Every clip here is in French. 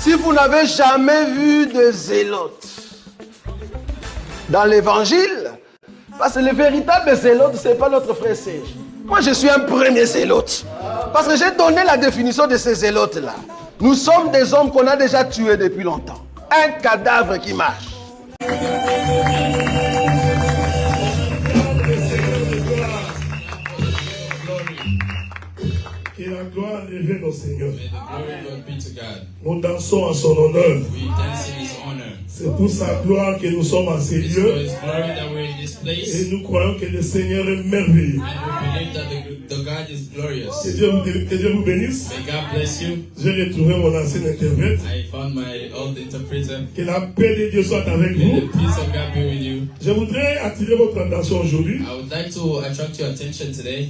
Si vous n'avez jamais vu de zélotes dans l'évangile, parce que le véritable zélote, ce n'est pas notre frère Serge. Moi, je suis un premier zélote. Parce que j'ai donné la définition de ces zélotes-là. Nous sommes des hommes qu'on a déjà tués depuis longtemps. Un cadavre qui marche. Que la gloire revienne au Seigneur. Nous dansons à son honneur. C'est pour sa gloire que nous sommes à ces lieux. Et nous croyons que le Seigneur est merveilleux. Que Dieu vous bénisse. J'ai retrouvé mon ancien interprète. Que la paix de Dieu soit avec vous. Je voudrais attirer votre attention aujourd'hui.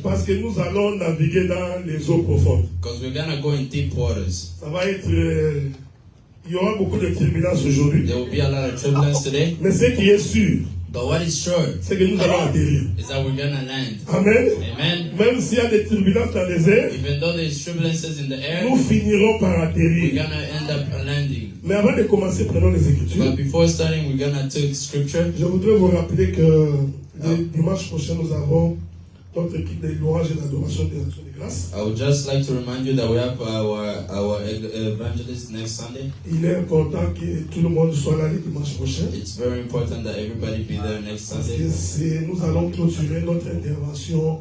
Parce que nous allons naviguer dans les eaux profondes. Ça va être... il y aura beaucoup de turbulences aujourd'hui. Mais ce qui est sûr, c'est que nous allons atterrir. Amen. Même s'il y a des turbulences dans les airs, nous finirons par atterrir. Mais avant de commencer, prenons les Écritures. Je voudrais vous rappeler que dimanche prochain, nous avons notre équipe de louange et d'adoration de l'action de grâce. I would just like to remind you that we have our evangelist next Sunday. Il est important que tout le monde soit là le dimanche prochain. It's very important that everybody be there next Sunday. Parce que nous allons clôturer notre intervention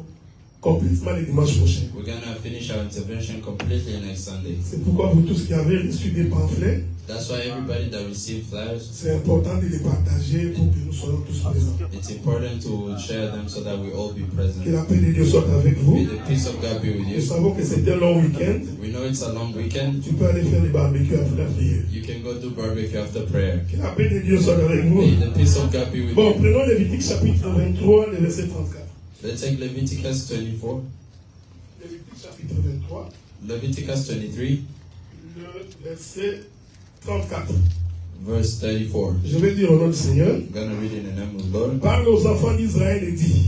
complètement le dimanche prochain. We're gonna finish our intervention completely next Sunday. C'est pourquoi vous tous qui avez reçu des pamphlets, that's why everybody that received flyers, c'est important de les partager pour que nous soyons tous présents. it's important to share them so that we all be present. Que la paix de Dieu soit avec vous. May the peace of God be with Nous you. savons que c'est un long week-end. We know it's a long weekend. Tu peux aller faire les barbecues après la prière. You can go do barbecue after prayer. Que la paix de Dieu soit avec vous. May the peace of God be with Bon, you. prenons Lévitique chapitre 23, le verset 34. Let's take Leviticus 24. Lévitique chapitre 23, Leviticus 23, le verset 34. verse 34. Je vais dire au nom du Seigneur. I'm gonna read in the name of the Lord. Parle aux enfants d'Israël et dit,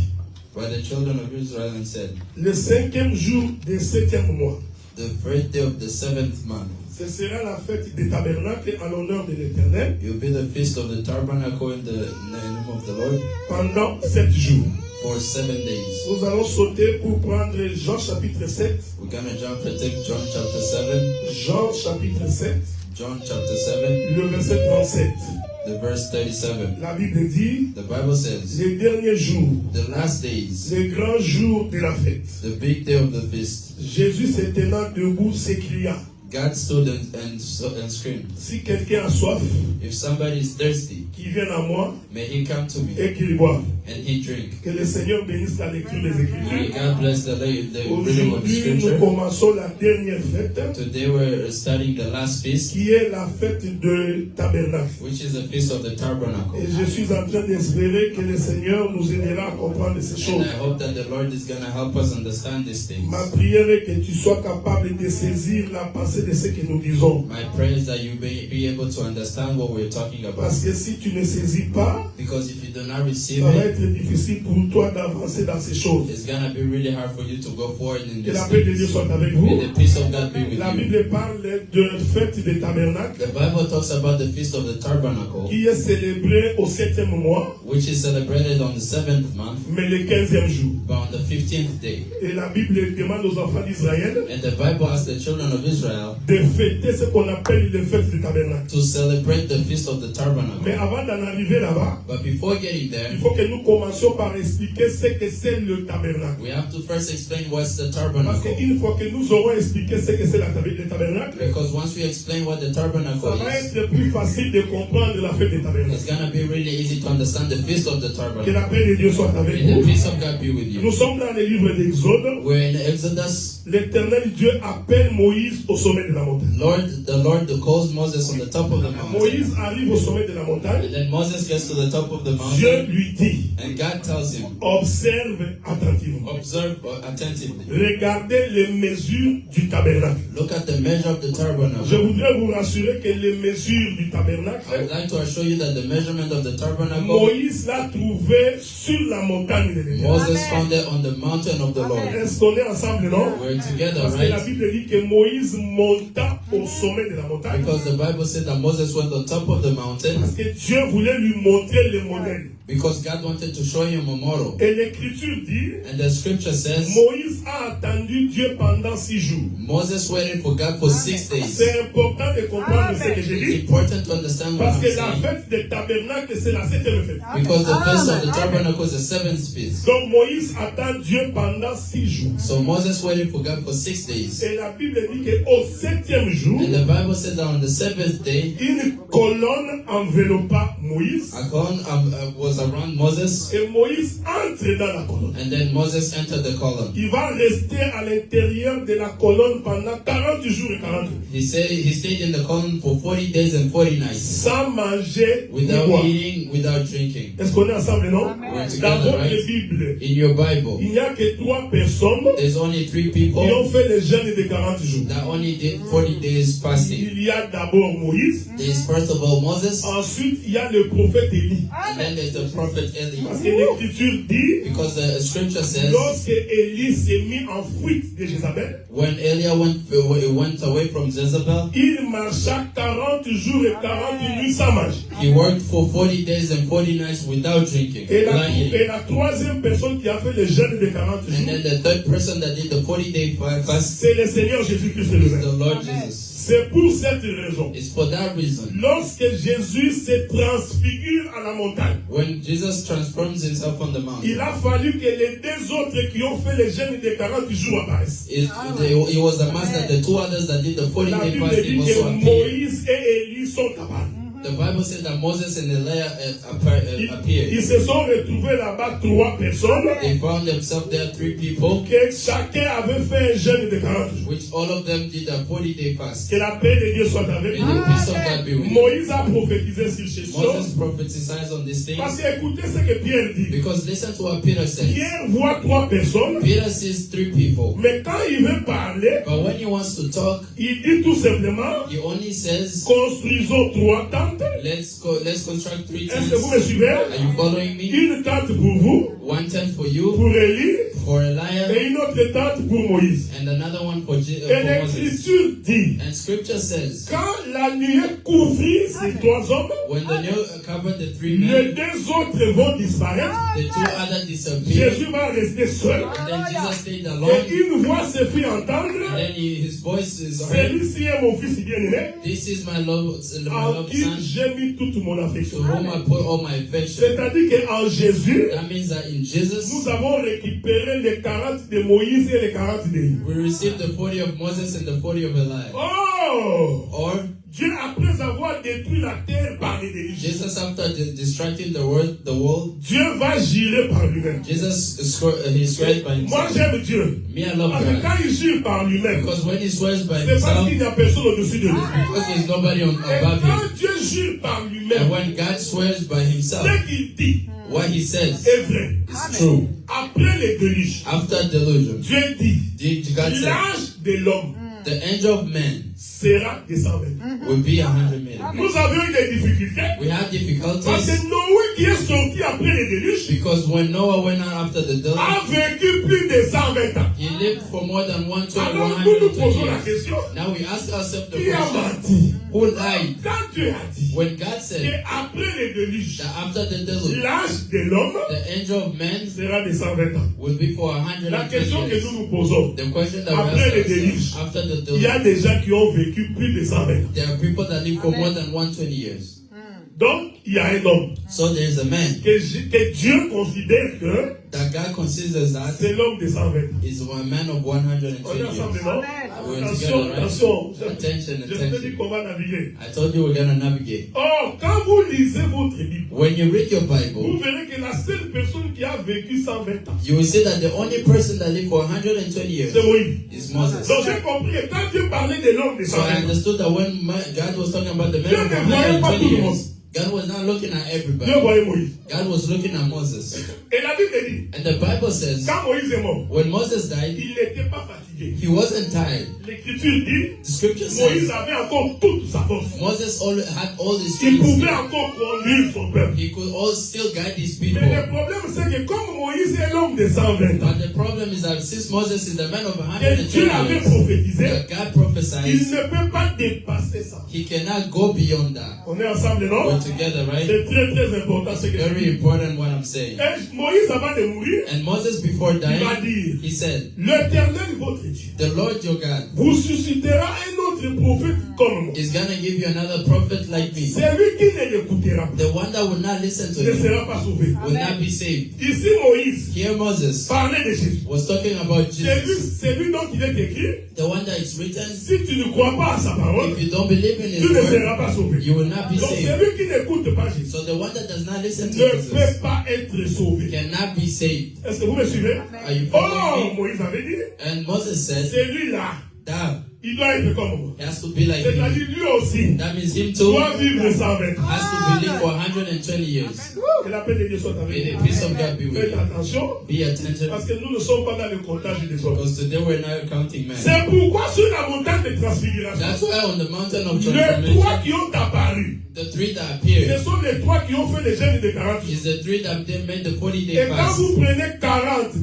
But the children of Israel and said, le 5e jour du 7e mois, the first day of the 7th month, ce sera la fête des tabernacles en l'honneur de l'Éternel it will be the feast of the tabernacle in the name of the Lord pendant 7 jours. for 7 days. Nous allons sauter pour prendre Jean chapitre 7. We're gonna jump and take John chapter 7. Jean chapitre 7, John chapter 7, le verset 37. the verse 37. La Bible dit, The Bible says, les derniers jours, the last days, les grands jours de la fête, the big day of the feast, Jésus se tenant debout s'écria, God stood and screamed, si quelqu'un a soif, if somebody is thirsty, qu'il vienne à moi may he come to me et qu'il boive. and he drink. Que le Seigneur bénisse la lecture des May Écritures. God bless the reading of the Aujourd'hui, nous scripture. commençons la dernière fête, Today we're studying the last feast, qui est la fête de tabernacle. which is the feast of the tabernacle. Et je suis en train d'espérer que le Seigneur nous aidera à comprendre ces And choses. I hope that the Lord is going to help us understand these things. Ma prière est que tu sois capable de saisir la pensée de ce que nous disons. My prayer is that you be able to understand what we're talking about. Parce que si tu ne saisis pas, Because if you do not receive ça va it, être difficile pour toi d'avancer dans ces choses. it's going to be really hard for you to go forward in Que this la paix de Dieu things. soit avec vous. May the peace of God be with La you. Bible parle de fête des tabernacles The Bible talks about the feast of the tabernacle, qui est célébrée au 7e mois, which is celebrated on the 7th month, mais le 15e jour. but on the 15th day. Et la Bible demande aux enfants d'Israël And the Bible asks the children of Israel de fêter ce qu'on appelle les fêtes du tabernacle. to celebrate the feast of the Mais tabernacle. avant d'en arriver là-bas, But before getting there, il faut que nous commencions par expliquer ce que c'est le tabernacle. we have to first explain what's the Parce tabernacle. qu'une fois que nous aurons expliqué ce que c'est le tabernacle, Because once we explain what the tabernacle ça va is, être plus facile de comprendre la fête des tabernacles. it's gonna be really easy to understand the feast of the Que tabernacle. la paix de Dieu soit avec May the vous. peace of God be with Nous you. sommes dans le livre d'Exode. We're in Exodus. L'Éternel Dieu appelle Moïse au sommet de la montagne. The Lord calls Moses on the top of the mountain. Moïse arrive au sommet de la montagne. And then Moses gets to the top of the Dieu mountain, lui dit, and God tells him, observe attentivement. observe attentively. Regardez les mesures du tabernacle. Look at the measure of the Je tabernacle. voudrais vous rassurer que les mesures du I would tabernacle, like to assure you that the measurement of the tabernacle, Moïse l'a trouvé sur la montagne de l'Éternel. Moses found it on the mountain of the Lord. Est-ce qu'on est ensemble, non? We're together, Parce que la right? Bible dit que Moïse monta au sommet de la montagne. Because the Bible said that Moses went on top of the mountain. Parce que Dieu voulait lui montrer le modèle. Because God wanted to show him a model. Et l'Écriture dit, and the scripture says, Moïse a attendu Dieu pendant 6 jours. Moses waited for God for 6 days. C'est important de comprendre ce que j'ai dit. It's important to understand what Parce I'm que la saying. fête des tabernacles, c'est la 7e fête. Because the feast of the tabernacle is the 7th feast. Donc Moïse attend Dieu pendant 6 jours. So Moses waited for God for 6 days. Et la Bible dit qu'au 7e jour, And the Bible said that on the 7th day, une colonne enveloppa Moïse. a column was around Moses. Et Moïse entre dans la colonne. And then Moses entered the column. Il va rester à l'intérieur de la colonne pendant 40 jours et 40 nuits. He stayed in the column for 40 days and 40 nights. Sans manger ni Without boire. eating, without drinking. Est-ce qu'on est ensemble, non? We're Dans together, votre right? Bible, In your Bible, il n'y a que 3 personnes there's only 3 qui people ont fait le jeûne de 40 jours. that only did 40 days fasting. Il y a d'abord Moïse. There's first of all Moses, Ensuite, il y a le prophète Élie. and then there's the prophet Parce Eli. que l'Écriture dit, Because the scripture says, lorsque Élie s'est mis en fuite de Jézabel, when Eliah went away from Jezebel, il marcha 40 jours et 40 nuits sans manger. he worked for 40 days and 40 nights without drinking. Et without eating. la troisième personne qui a fait le jeûne de 40 And jours, then the third person that did the 40-day fast c'est le Seigneur Jésus-Christ is lui-même. the Lord Jesus. C'est pour cette raison. It's for that reason. Lorsque Jésus se transfigure à la montagne, When Jesus transforms himself on the mountain, il a fallu que les 2 autres qui ont fait le jeûne de 40 jours apparaissent. it was a must that the 2 others that did the La 40-day Bible fasting dit que also appeared. Moïse et Élie sont apparus. The Bible said that Moses and Eliah appeared. Ils se sont retrouvés là-bas 3 personnes They found themselves there 3 people, que chacun avait fait un jeûne de 40 jours. which all of them did a 40-day fast. Que la paix de Dieu soit avec May the nous. peace of God be with you. Moïse a prophétisé sur ces Moses choses. prophesied on these Parce things que écoutez ce que Pierre dit. because listen to what Peter says. Pierre voit 3 personnes, Peter sees 3 people, mais quand il veut parler, but when he wants to talk, il dit tout simplement, he only says, construisons 3 tentes. let's construct 3 Est-ce que vous me tents. suivez? Are you following me? Une tente pour vous, One tent for you, pour Élie, for Eliah, et une autre tente pour Moïse. and another one for Et Moses. l'Écriture dit, And scripture says, quand la nuée couvrit ces 3 hommes, when the new covered the 3 les men, 2 autres vont disparaître. the 2 others disappeared, Jésus va rester seul. and then Jesus stayed Et alone, une voix se fit and entendre. then his voice is heard. Celui-ci est mon fils bien-aimé, This is my loved en qui son, j'ai mis toute mon to affection. whom I put all my affection. C'est-à-dire qu'en Jésus, That means that in Jesus, nous avons récupéré les 40 de Moïse et les 40 d'Élie. we received the 40 of Moses and the 40 of Eliah. Oh! Or, Dieu, après avoir détruit la terre par les déluges, Jesus, after distracting the world, Dieu va jurer par lui-même. Jesus he swears by Moi, himself. j'aime Dieu. Me, I love Parce que God. quand il jure par lui-même, Because when he swears by c'est parce himself, qu'il n'y a personne au-dessus de lui. because there's nobody Et above quand him. Dieu jure par And lui-même, when God swears by himself, ce qu'il dit what he says est vrai. is true. Après les déluges, After delusion, Dieu dit, God said, l'âge de l'homme the angel of man sera de 120. will be 100 million. Nous avions eu des difficultés. We had Parce difficulties que Noé qui est sorti après les déluges because when Noah went out after the deluge, a vécu plus de 120 ans. he lived for more than Alors nous nous 120 posons la years. question, Now we ask ourselves the qui a question, menti? who lied? Quand Dieu a dit When God said qu'après les déluges, that after the deluge, l'âge de l'homme the angel of man sera de 120 ans. will be for La 120 question que years. nous nous posons, The question that we après ask les ourselves, déluges, after the il y a deluge, des gens qui ont vécu plus de 120 ans. there are people that live for more than 120 years. Donc, il y a un homme So there is a man que Dieu considère que that God considers that c'est l'homme de 120 ans. is a man of On 120 est ensemble, years. non? We're Attention, together, right? attention. Attention, Je te dis attention. qu'on va naviguer. I told you we're going to navigate. Or, quand vous lisez votre Bible, When you read your vous Bible, verrez que la seule personne qui a vécu 120 ans, you will see that the only person that lived for 120 years c'est Moïse. is Moses. Donc j'ai compris que quand Dieu parlait de l'homme de So I 120 ans, understood that when God was talking about the Dieu man of ne voyait pas tout 120 le monde. years, God was not looking at everybody. God was looking at Moses. Et la Bible dit, and the Bible says, quand Moïse est mort, when Moses died, il n'était pas fatigué. He wasn't tired. L'Écriture dit, the scripture Moïse says, avait encore toute sa force. Moses had all his Il strength. pouvait encore conduire son peuple. He could still guide his people. Mais le problème c'est que comme Moïse est l'homme de 120 ans, but the problem is that since Moses is the man of que Dieu 120 avait years, prophétisé, that God prophesied, il ne peut pas dépasser ça. He cannot go beyond that. On est ensemble, non? We're together, right? C'est très très important ce que je Very dis. important what I'm saying. Et Moïse avant de mourir, And Moses before il va dying, dire, he said, l'Éternel votre Dieu the Lord your God vous suscitera un autre prophète comme moi. is gonna give you another prophet like me. Celui qui ne l'écoutera pas The one that will not listen to ne him sera pas sauvé. will not be saved. Ici Moïse Here Moses parlait de Jésus. was talking about Jesus, C'est lui dont il est écrit, the one that is written. si tu ne crois pas à sa parole, If you don't believe in his tu ne word, seras pas sauvé. you will not be Donc saved. celui qui n'écoute pas Jésus So the one that does not listen to ne Jesus peut pas être sauvé. cannot be saved. Est-ce que vous me suivez? Are you Oh, following me? Moïse avait dit, And Moses said, celui-là, that il doit être comme moi. he has to be like me. C'est-à-dire lui aussi That means him too doit vivre 120 ans. has to live for 120 years. Que la paix de Dieu soit avec May the vous. peace of God be with Faites you. attention, Be attentive, parce que nous ne sommes pas dans le comptage des hommes. because today we're not counting men. C'est pourquoi sur la montagne de transfiguration, That's why on the mountain of les trois transformation, qui ont apparu, the three that ce appeared sont les trois qui ont fait les jeûnes de 40 jours. is the three that they made the 40-day Et quand fast. vous prenez 40,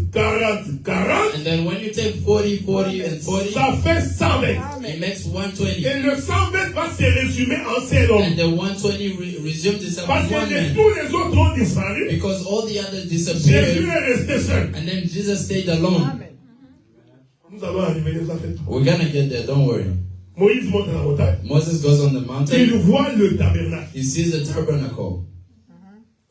And then when you take 40, 40, and 40, ça fait 120. it makes 120. Et le 120 va se résumer en seul homme. And the 120 resumed itself Parce as que one man. tous les autres ont disparu. Because all the others Jésus disappeared. est resté seul. And then Jesus stayed alone. Nous allons arriver les affaires. We're gonna get there, don't worry. Moïse monte à la montagne. Moses goes on the Il mountain. voit le tabernacle. He sees the tabernacle.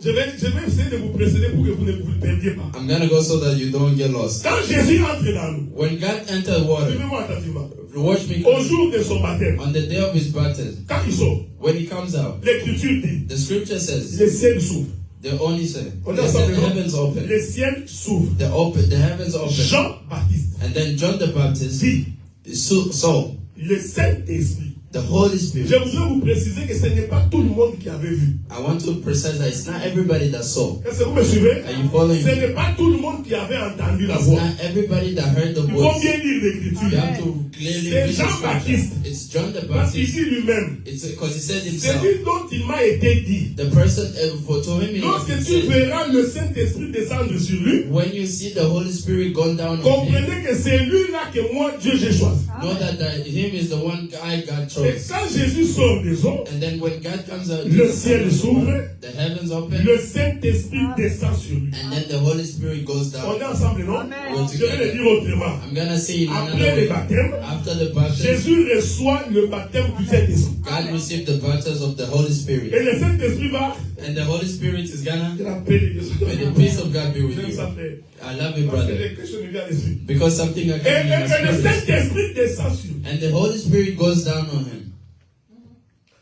Je vais essayer de vous précéder pour que vous ne vous perdiez pas. I'm gonna go so that you don't get lost. Quand Jésus entre dans nous, When God entered water, suivez-moi attentivement. watch me, Au jour de son baptême, on the day of his baptism, quand il sort, when he comes out, l'Écriture dit, the scripture says, le ciel s'ouvre. the only say, On est they said ensemble, the non? heavens open. Le ciel s'ouvre. The heavens open. Jean-Baptiste And then John the Baptist dit, saw le Saint-Esprit. the Holy Je Spirit. voudrais vous préciser que ce n'est pas tout le monde qui avait vu. I want to precise that it's not everybody that saw. Est-ce que vous me suivez? Are you following Ce me? n'est pas tout le monde qui avait entendu la It's voix. not everybody that heard the Il faut voice. bien lire You l'Écriture. have to clearly C'est read the scripture. Jean-Baptiste. It's John the Parce qu'il Baptist. dit lui-même, It's because he said c'est himself. lui dont il m'a été dit. The person for to him, Lorsque he tu said, verras le Saint-Esprit descendre sur lui, when you see the Holy Spirit gone down on him, comprenez que c'est lui-là que moi, Dieu, j'ai choisi. know that him is the one guy God Et chose. quand Jésus sort des eaux, And then when God comes out, le ciel s'ouvre, the heavens open, le Saint-Esprit descend sur lui. and then the Holy Spirit goes On down. est ensemble, non? We're Je vais le together. dire autrement. I'm gonna say it another Après le way. baptême, After the baptism, Jésus reçoit le baptême du Saint-Esprit. God received the baptism of the Holy Et Spirit. le Saint-Esprit va, And the Holy Spirit is gonna, de la paix de Dieu. may the peace of God be with J'aime you. ça, frère. I love you, Parce que brother. les questions me viennent à l'esprit. Because something I Et can in my le spirit. Saint-Esprit descend sur lui. And the Holy Spirit goes down on him.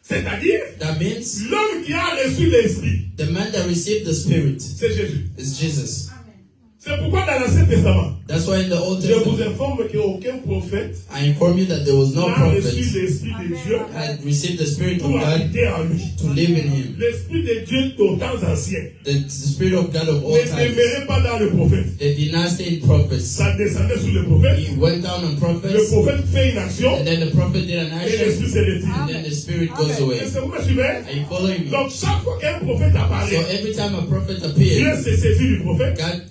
C'est-à-dire, That means l'homme qui a reçu l'Esprit, the man that received the Spirit c'est Jésus. is Jesus. C'est pourquoi dans l'Ancien Testament, That's why in the Old je vous Testament, informe qu'aucun prophète I inform you that there was no n'a reçu prophet l'Esprit de Dieu had received the Spirit of pour God habiter en lui. to live in him. L'Esprit de Dieu aux temps anciens The Spirit of God of all ne times. demeurait pas dans le prophète. They did not stay in prophets. Ça descendait sur le prophète. He went down on Le prophets, prophète fait une action and then the prophet did an et action, l'Esprit se retire. and then the Spirit goes away. Est-ce que vous me suivez? Are you following me? Donc chaque fois qu'un prophète So apparaît, every time a prophet Dieu appeared, s'est saisi du prophète, God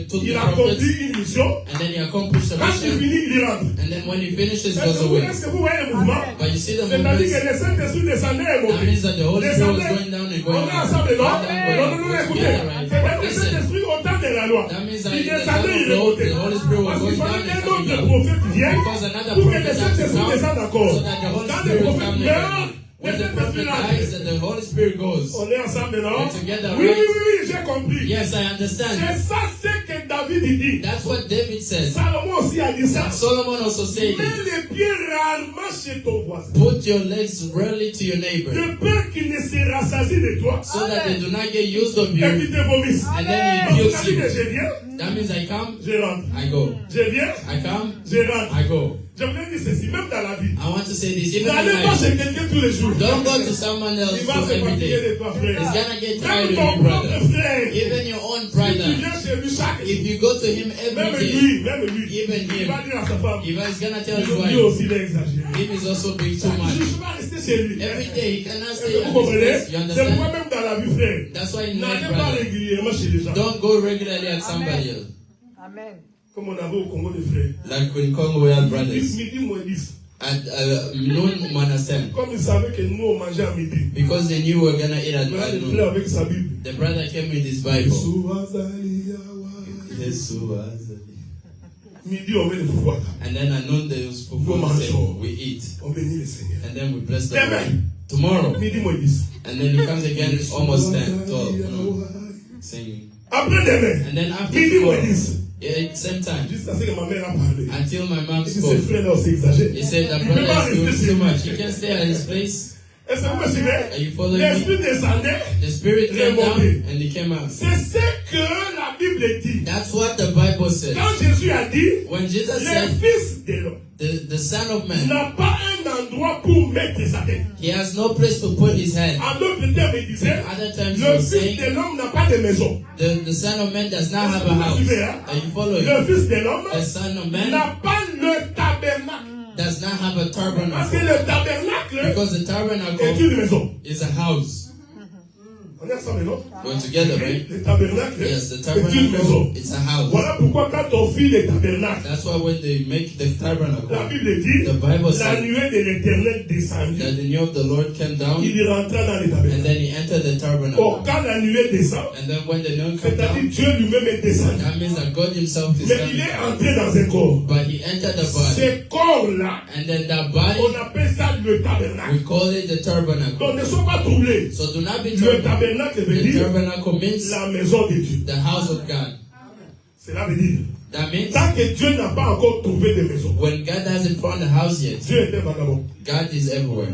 took il the a accompli prophets, une mission. and then he accomplished the Quand il mission, finit, il rentre. and then when he finishes, Est-ce goes que vous away. voyez le mouvement? But you see the C'est-à-dire movements. que le Saint-Esprit descendait et That montait. means that the Holy Spirit was Descendait. going down and On going est down. ensemble, non? Going down, going Non, down. non, non, We're écoutez. together, right? C'est-à-dire que le Listen. Saint-Esprit au temps de la loi, That means that il in the time descendait, il of the Old, remontait. the Holy Spirit was Parce qu'il going down fallait and qu'un coming autre up. prophète vienne Because another pour que prophet le had to Saint-Esprit come, descende encore. so that the Holy Quand le Spirit prophète comes meurt, again. le When the Saint-Esprit prophet rentre. dies and the Holy Spirit goes. On est ensemble, non? We're together, Oui, right? oui, oui, j'ai compris. Yes, I understand. C'est ça ce que David dit. That's what David says. Salomon aussi a dit ça. And Solomon also said Mets it. les pieds rarement chez ton voisin. Put your legs rarely to your neighbor, De peur qu'il ne se rassasie de toi so that they do not get used of et you, qu'il te vomisse. and then Donc, he ça abuse dit que you. je viens, That means I come, je rentre. I go. Je viens, I come, je rentre. I go. J'aimerais dire ceci, même dans la vie. I want to say this. Even N'allez pas chez quelqu'un tous les jours. don't go to someone else Il va se every fatiguer day. de toi, frère. He's gonna get Même tired of ton you, brother. propre frère. Even your own Si tu brother. viens chez lui chaque jour, If you go to him même every day, lui, even il va him, dire à sa femme, he's gonna tell his lui wife, aussi il a exagéré. him is also doing too Je ne much. peux pas rester chez lui. Every day he cannot stay Vous at his comprenez? place. You C'est pourquoi understand? même dans la vie, frère, That's why in life, n'allez pas brother, régulièrement chez les gens. don't go regularly at somebody else. Amen. Comme on avait au Congo des frères. Like in Congo, we have brothers. Midi moins 10. At noon, Manasem. Comme ils savaient que nous on mangeait à midi. Because they knew we were gonna eat at Voilà le noon. frère avec sa Bible. The brother came with his Bible. Midi on met le pouvoir. And then at noon there was food on the table. We eat. On bénit le Seigneur. And then we bless the Demain. Lord. Tomorrow. Midi moins 10. And then he comes again almost 10, 12. Singing. Après demain. And then after Midi moins tomorrow. 10. Yeah, same time. Jusqu'à ce que ma mère a parlé. Until my mom Il dit, spoke. ce frère là aussi exagéré. He said that brother is doing too much. He can't stay at his place. Est-ce que vous me Are suivez? you following L'esprit me? descendait. The spirit came down and he came out. C'est ce que la Bible dit. That's what the Bible says. Quand Jésus a dit, When Jesus le said, Fils de l'homme the Son of Man, n'a pas un endroit pour mettre sa tête. he has no place to put his head. En d'autres termes, il disait, Other times he le was Fils saying, de l'homme n'a pas de maison. the Son of Man does not have a house. Are you following? Le Fils de l'homme The Son of Man n'a pas le tabernacle. does not have a Parce que tabernacle. le tabernacle Because the est tabernacle une maison. is a house. On est ensemble, non? We're together, right? Le tabernacle Yes, the est une maison. tabernacle, it's a house. Voilà pourquoi quand on fit le tabernacle, That's why when they make the la tabernacle, Bible dit, the Bible la said nuée de l'éternel descendit. that the new of the Lord came down Il rentra dans le and tabernacle. then he entered the Or, tabernacle. quand la nuée descend, And then when the new came c'est-à-dire down, Dieu lui-même est descendu. that means that God himself is Mais il est coming. entré dans un corps. But he entered the body. Ce corps-là, And then that body, on appelle ça le tabernacle. we call it the tabernacle. Donc ne sois pas troublé. So do not be Le troubled. tabernacle veut The dire tabernacle means la maison de Dieu. the house of God. Cela veut dire, That means tant que Dieu n'a pas encore trouvé de maison, when God hasn't found a house yet, Dieu était vagabond. God is everywhere.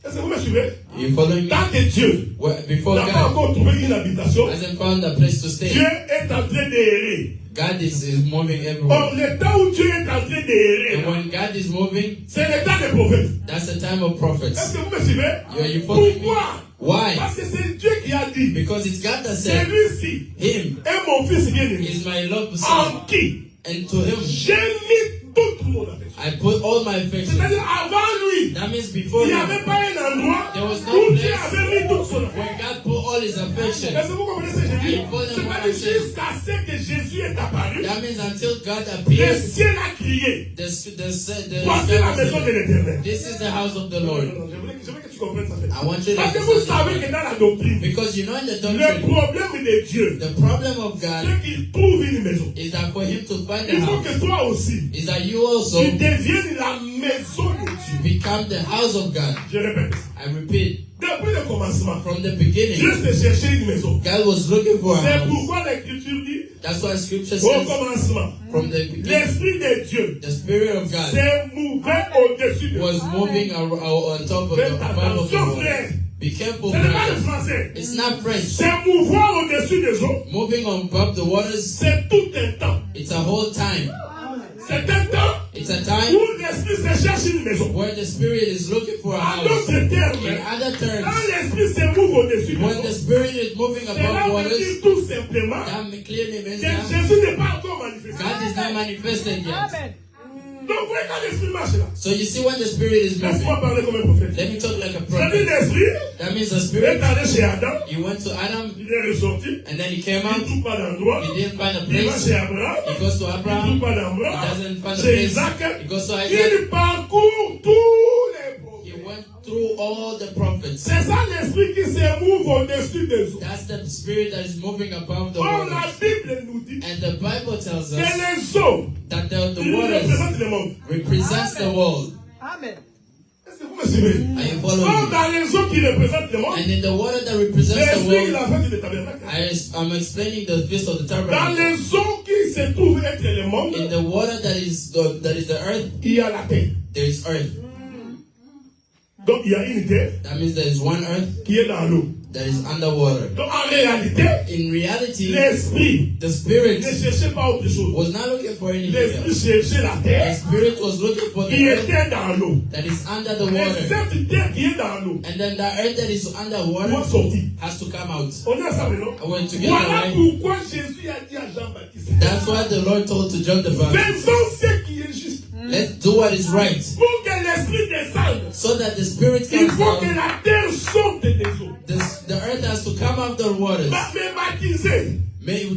Est-ce que vous me suivez? You following me? Tant que Dieu Before n'a pas God encore trouvé une habitation, hasn't found a place to Dieu stay, est en train d'errer. God is moving everywhere. Or, le temps où Dieu est en train d'errer, And when God is moving, c'est le temps des prophètes. that's the time of prophets. Est-ce que vous me suivez? You following me? Pourquoi? Why? Parce que c'est Dieu qui a dit, Because it's God that said, celui-ci him est mon fils bien-aimé, is my loved son, en qui and to him j'ai mis toute mon affection. I put all my affection. C'est-à-dire avant lui, That means il before n'y him, avait pas un endroit there was no où Dieu place avait mis toute son affection. where God put all his affection. Est-ce que vous comprenez ce que je dis? Il faut le C'est-à-dire voir, jusqu'à ce que Jésus est apparu, That means until God le appears, ciel a crié. Voici la maison de l'éternel. this is the house of the Non, Lord. non, je veux que tu comprennes ça. I want you to Parce que vous understand savez que dans la doctrine, because you know in the le doctrine, problème de Dieu, the problem of God c'est qu'il trouve une maison. is that for him to find Il a faut house, que toi aussi, is that you also tu deviennes la maison de Dieu. become the house of God. Je répète. I repeat, Depuis le commencement, from the Dieu beginning, s'est cherché une maison. God was looking for a C'est house. pourquoi l'Écriture dit, That's why Scripture au says, commencement, from the beginning, l'Esprit de Dieu the Spirit of God s'est mouvé au-dessus de was moving on top of the Faites above of the attention, water. frère. Be careful, Ce n'est pas le brothers. français. It's not French. C'est mouvoir au-dessus des eaux. Moving on above the waters, C'est tout un temps. it's a whole time. C'est un temps It's a time où l'Esprit se cherche une maison. where the Spirit is looking for a En house. d'autres termes, In other quand terms, l'Esprit se mouve au-dessus des when the eaux, Spirit is moving cela above veut waters, dire tout simplement that clearly means que that Jésus n'est pas encore manifesté. God is not manifested yet. Amen. Donc, vous voyez quand l'Esprit marche là. So you see when the Spirit is moving, Laisse-moi parler comme un prophète. let me talk like a C'est-à-dire prophet. l'Esprit That means the est Spirit, allé chez Adam, he went to Adam il est ressorti, and then he came il ne out, trouve pas d'endroit, he didn't find a il va place, chez Abraham, he goes to il ne trouve Abraham, pas he d'endroit, doesn't find a chez place, Isaac, he goes to Isaac, il parcourt tous les he prophètes. went through all the prophets. C'est ça l'Esprit qui se mouve au-dessus des eaux. That's the Spirit that is moving above the Or la waters. Bible nous dit And the Bible tells que us les eaux, that the ils waters représentent le monde. represents the world. Amen. Est-ce que vous me suivez? Are you Or following me? dans les eaux qui représentent le monde, And in the water that represents the l'Esprit qui world, l'a fait du tabernacle. I'm explaining the feast of the Dans tabernacle. les eaux qui se trouvent être le monde, In the water that is the earth, il y a la terre. there is earth. Donc il y a une terre That means there is one earth qui est dans l'eau. that is underwater. Donc en réalité, in reality, l'esprit the spirit ne cherchait pas autre chose. was not looking for anything L'esprit else. cherchait la The terre spirit was looking for qui the earth était dans l'eau. that is under the Et water. cette terre qui est dans l'eau And then the earth that is underwater doit sortir. has to come out. On est ensemble, non? I went together, Voilà right? pourquoi Jésus a dit à Jean-Baptiste, That's what the Lord told to John the Baptist. faisons ce qui est juste. Let's do what is right, Pour que l'esprit descende, so that the spirit il comes faut que down. la terre sorte des eaux. The earth has to come out the waters. Mais baptiser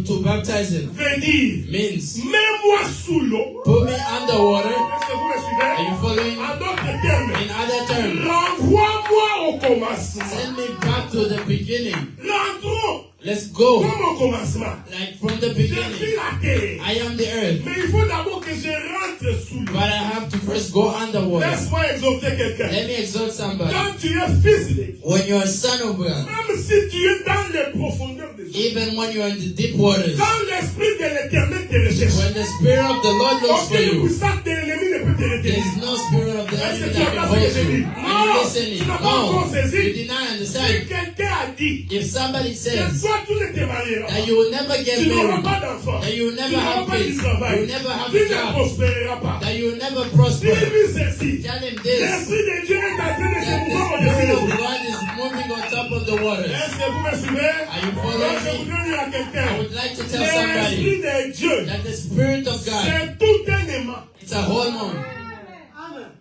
To baptize him veut dire, means mets-moi sous l'eau. put me underwater. Est-ce que vous me Are suivez? you following? En d'autres termes, In other terms, renvoie-moi au commencement. send me back to the beginning. Rentrons Let's go. comme au commencement. Like from the Je suis beginning. la terre. I am the earth. Mais il faut d'abord que je rentre sous l'eau. But I have to first go underwater. Laisse-moi exhorter quelqu'un. Let me exalt somebody. Quand tu es fils de Dieu, When you're a son of God, même si tu es dans les profondeurs des eaux, even when you're in the deep waters, quand l'esprit de l'éternel te recherche, when the spirit of the Lord looks for aucune you, puissance de l'ennemi ne peut te retenir. there's no spirit of the Est-ce enemy que tu as that can compris hold ce que je you. dis? Are Non, you listening? tu n'as pas encore No, saisi. you did not Si understand. quelqu'un a dit If somebody que says toi tu ne te marieras pas, that you will never get tu n'auras married, pas d'enfant, that you will tu never n'auras have pas kids, de travail, you will never have tu a ne job, prospéreras pas. that you will never prosper, Dis-lui ceci. tell him this, L'esprit de Dieu est en train de se that the mouvoir spirit of au-dessus de vous. God is moving on top of the waters. Est-ce que vous me suivez? Are you Donc, following je me? voudrais dire à I quelqu'un, would like to tell somebody l'esprit de Dieu, that the spirit of God, c'est tout un aimant. it's a whole moon.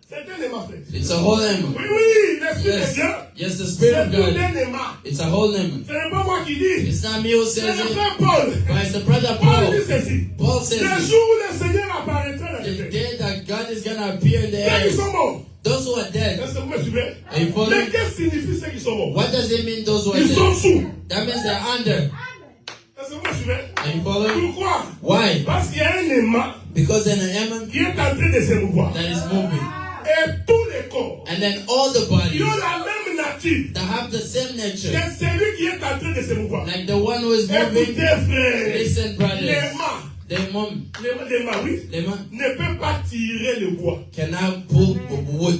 C'est un aimant, frère. It's a whole name. Oui, oui, l'esprit de Yes, Dieu, yes, the c'est spirit of tout God. un aimant. It's a whole name. Ce n'est pas moi qui dis, It's not me who c'est says le it, frère Paul. but it's the brother Paul Paul. dit ceci. Paul says Le it. jour où le Seigneur apparaîtra dans les The terres, day that God is gonna appear in the ceux qui air, sont morts, those who are dead. est-ce que vous me suivez? Are you following? Mais qu'est-ce que signifie ceux qui sont morts? What does it mean, those who are Ils sont dead? sous. That means they're under. Est-ce que vous me suivez? Are you following? Pourquoi? Why? Parce qu'il y a un aimant Because then an element qui est en train de se mouvoir. that is moving. Et tous les corps And then all the qui bodies ont la même nature that have the same nature, que celui qui est en train de se mouvoir. like the one who is moving, Écoutez, frère, listen, brothers, l'aimant, the mom, l'aimant, oui, the man ne peut pas tirer le bois. cannot pull wood.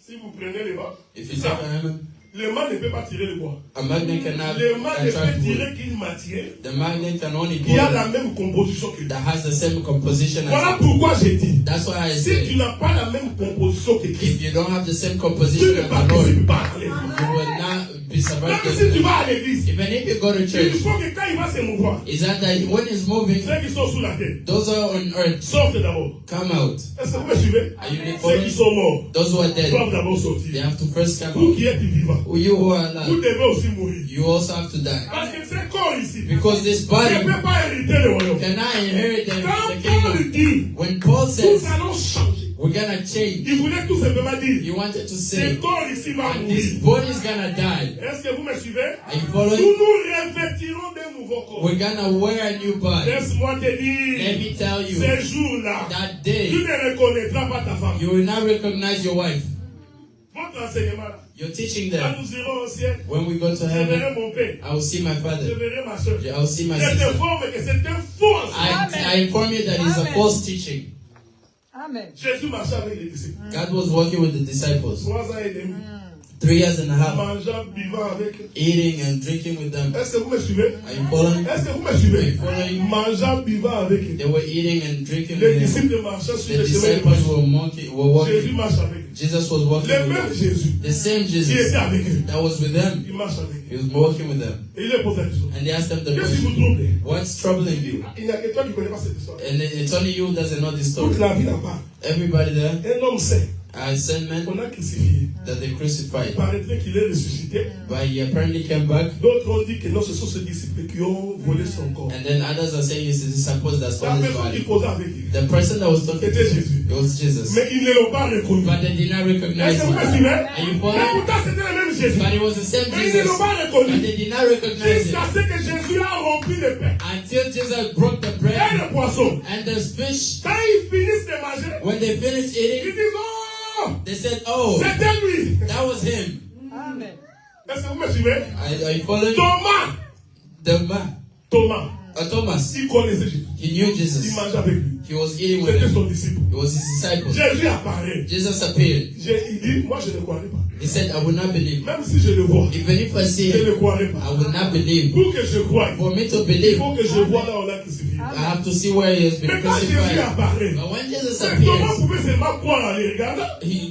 Si vous prenez l'aimant, If you take an element, l'aimant ne peut pas tirer le bois. a magnet cannot L'aimant ne attract peut wood. tirer qu'une matière The magnet can only qui a pull la même composition que lui. that has the same composition Voilà as it. pourquoi j'ai dit, That's why I si tu say, n'as pas la même composition que Christ, if you don't have the same tu composition ne as the participes Lord, pas à l'église. you will not be Même si tu survived. vas à l'église, Even if you go to il church, faut que quand il va se mouvoir, is that when it's moving, ceux qui sont sous la terre, those who are on earth sortent d'abord. come out. Est-ce que vous me suivez? Are you Ceux qui following? sont morts Those who are dead, doivent d'abord they sortir. have to first come Vous out. qui êtes vivants, You who are vous alive, devez aussi mourir. you also have to die. Parce que ce corps ici Because this ne body peut pas hériter le royaume. cannot inherit the Quand kingdom. Paul dit, When Paul nous says, allons changer, we're gonna change, il voulait tout simplement dire, he wanted to ce say, corps ici va and this mourir. body is gonna die. Est-ce que vous me suivez? Are you Nous following? nous revêtirons d'un nouveau corps. We're gonna wear a new body. Laisse-moi te Let dire, me tell you, ces jours-là, that tu day, ne reconnaîtras pas ta femme. you will not recognize your wife. Votre enseignement là, You're teaching quand them. nous irons au ciel, When we go to je verrai heaven, mon père, I will see my je father. verrai ma soeur. I will see my Je sister. t'informe que c'est un faux enseignement. I inform you that it's a false teaching. Amen. Jésus marchait avec les disciples. God was working with the disciples 3 ans et demi. 3 years and a half, Mangeant, buvant avec eux. eating and drinking with them. Est-ce que vous me suivez? Are you following? Est-ce que vous me suivez? Are you following? Mangeant, buvant avec eux. They were eating and drinking Les with him. disciples marchaient sur The le chemin de disciples Emmaüs. were Jésus walking. marche avec eux. Jesus was walking Le with même them. Jésus The same qui Jesus était avec eux, that was with them, il marche avec he eux. was walking with them. Et il leur pose la question. And they asked them the Qu'est-ce qui vous question, trouble? what's troubling you? Il n'y a que toi qui ne connais pas cette histoire. And it's only you who doesn't know this Toute story. la vie là-bas, Everybody there, un homme saint I sent men qu'on a crucifié. that they Il crucified. paraîtrait qu'il est ressuscité. But he apparently came back. D'autres ont dit que non, ce sont ces disciples qui ont volé son corps. And then others are saying it's the disciples that La stole his personne qui body. causait avec lui. The person that was talking to C'était him, Jésus. it was Jesus. Mais ils ne l'ont pas reconnu. But they did not recognize Est-ce que vous me him. suivez? Are you Mais following? pourtant, c'était le même Jésus. But it was the same Mais ils ne l'ont Jesus. pas But reconnu. they did not recognize Jusqu'à him ce que Jésus a rempli le pain until Jesus broke the et bread le poisson. and the fish. Quand ils finissent de manger, When they finished ils eating, disent, oh, they said, "Oh, c'était lui. that was him." Amen. Est-ce que vous me suivez? Are you following? Thomas. The man, Thomas. Thomas, il connaissait Jésus. He knew Jesus. Il mangeait avec lui. He was eating with C'était him. son disciple. He was his disciple. Jésus apparaît. Jesus appeared. Il dit, moi je ne croirais pas. He said, I will not believe. Même si je le vois, Even if I see je ne him, croirais pas. I will not believe. Pour que je croie, For me to il believe, faut que je vois là où on l'a crucifié. I have to see where he has been Mais quand Jésus crucified. apparaît, But when Jesus mais comment appears, pouvez seulement croire en les regardant?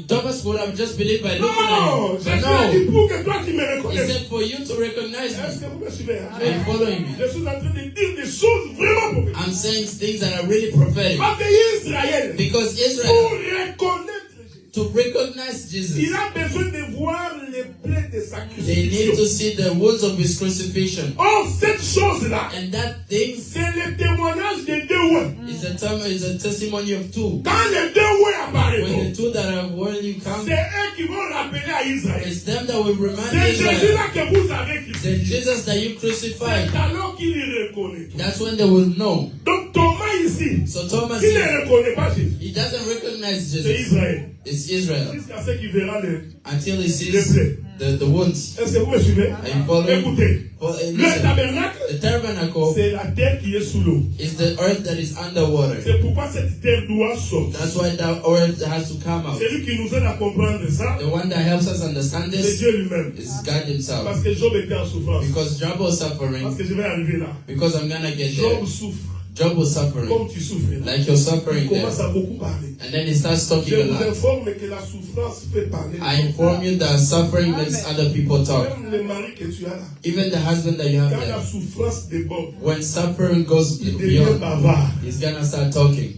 Thomas would have just believed by looking Non, at him. Jésus But a dit no, pour que toi qui me he reconnaisses. said for you to recognize Est-ce me. que vous me suivez? Are you following me? Je suis en train de dire des choses vraiment prophétiques. I'm saying things that are really prophetic. Parce que Israël, Because pour Israel, reconnaître Jésus, to recognize Jesus, il a besoin de voir les plaies de sa they need to crucifixion. see the wounds of his crucifixion. Or, cette chose-là, And that thing c'est le témoignage des deux ouais. is a testimony of two. Quand les deux ouais When apparaîtront, the two that are worldly come, c'est eux qui vont rappeler à Israël. it's them that will remind C'est Israel. Jésus-là que vous avez The crucifié. Jesus that you crucified. C'est alors qu'il y reconnaît. That's when they will know. Donc Thomas ici, So Thomas, qui ne reconnaît pas Jésus, he doesn't recognize c'est Jesus. Israël. It's Israel. Jusqu'à ce qu'il verra les... Until he Les sees plaies. the wounds. Est-ce que vous me suivez? Are you following? Écoutez, Well, le listen, tabernacle, the tabernacle c'est la terre qui est sous l'eau. is the earth that is underwater. C'est pourquoi cette terre doit sortir. That's why that earth has to come out. Celui qui nous aide à comprendre ça, The one that helps us understand c'est this Dieu lui-même. is God himself. Parce que Job était en souffrance. Because Job was Parce suffering. que je vais arriver là. Because I'm gonna get there. Job souffre. Job was suffering. Comme tu souffres là. Like you're Il suffering there. commence à beaucoup parler. And then he starts Je talking a vous lot. informe que la souffrance fait parler. I inform you that suffering makes other people talk. Même le mari que tu as là. Even the husband that you have Quand la there. souffrance déborde, When suffering goes il devient beyond, bavard. he's gonna start talking.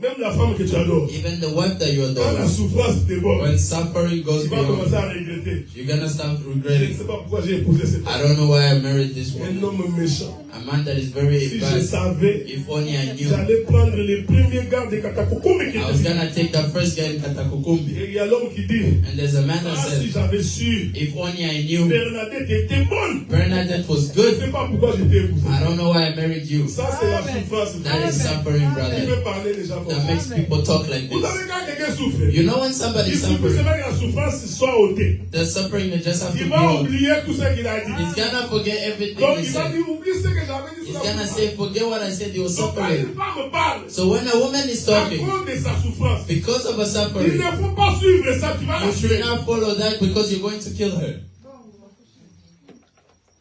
Même la femme que tu adores. Even the wife that you Quand la adore. souffrance déborde, When suffering goes tu vas commencer beyond, à regretter. you're gonna start Je ne regretting. sais pas pourquoi j'ai épousé cette I femme. don't know why I married this Un woman. homme méchant. A man that is very Si je bad. savais, If only I knew. j'allais prendre les premiers gars de Katakokoum qui I was étaient. gonna take the first guy in Katakukumbi. Et il y a l'homme qui dit, And there's a man that ah si said, j'avais su, if only I knew Bernadette était bonne. Bernadette was Je ne good. sais pas pourquoi je t'ai épousé. I don't know why I married you. Ça c'est la souffrance. That is suffering, Qui brother. fait parler les gens comme That ça. makes people talk like Vous this. savez quand quelqu'un souffre, You know when somebody il souffre suffers, seulement que la souffrance soit ôtée. the suffering may just have to Il be va on. oublier tout ce qu'il a dit. He's gonna forget everything Donc he il va said. dire, oublie ce que j'avais dit He's sur la gonna souffrance. say, forget what I said, you're Donc quand suffering. une femme parle, So when a woman is à talking, cause de sa souffrance, because of a il suffering, ne faut pas suivre ça, tu vas la you should tuer. not follow that because you're going to kill her.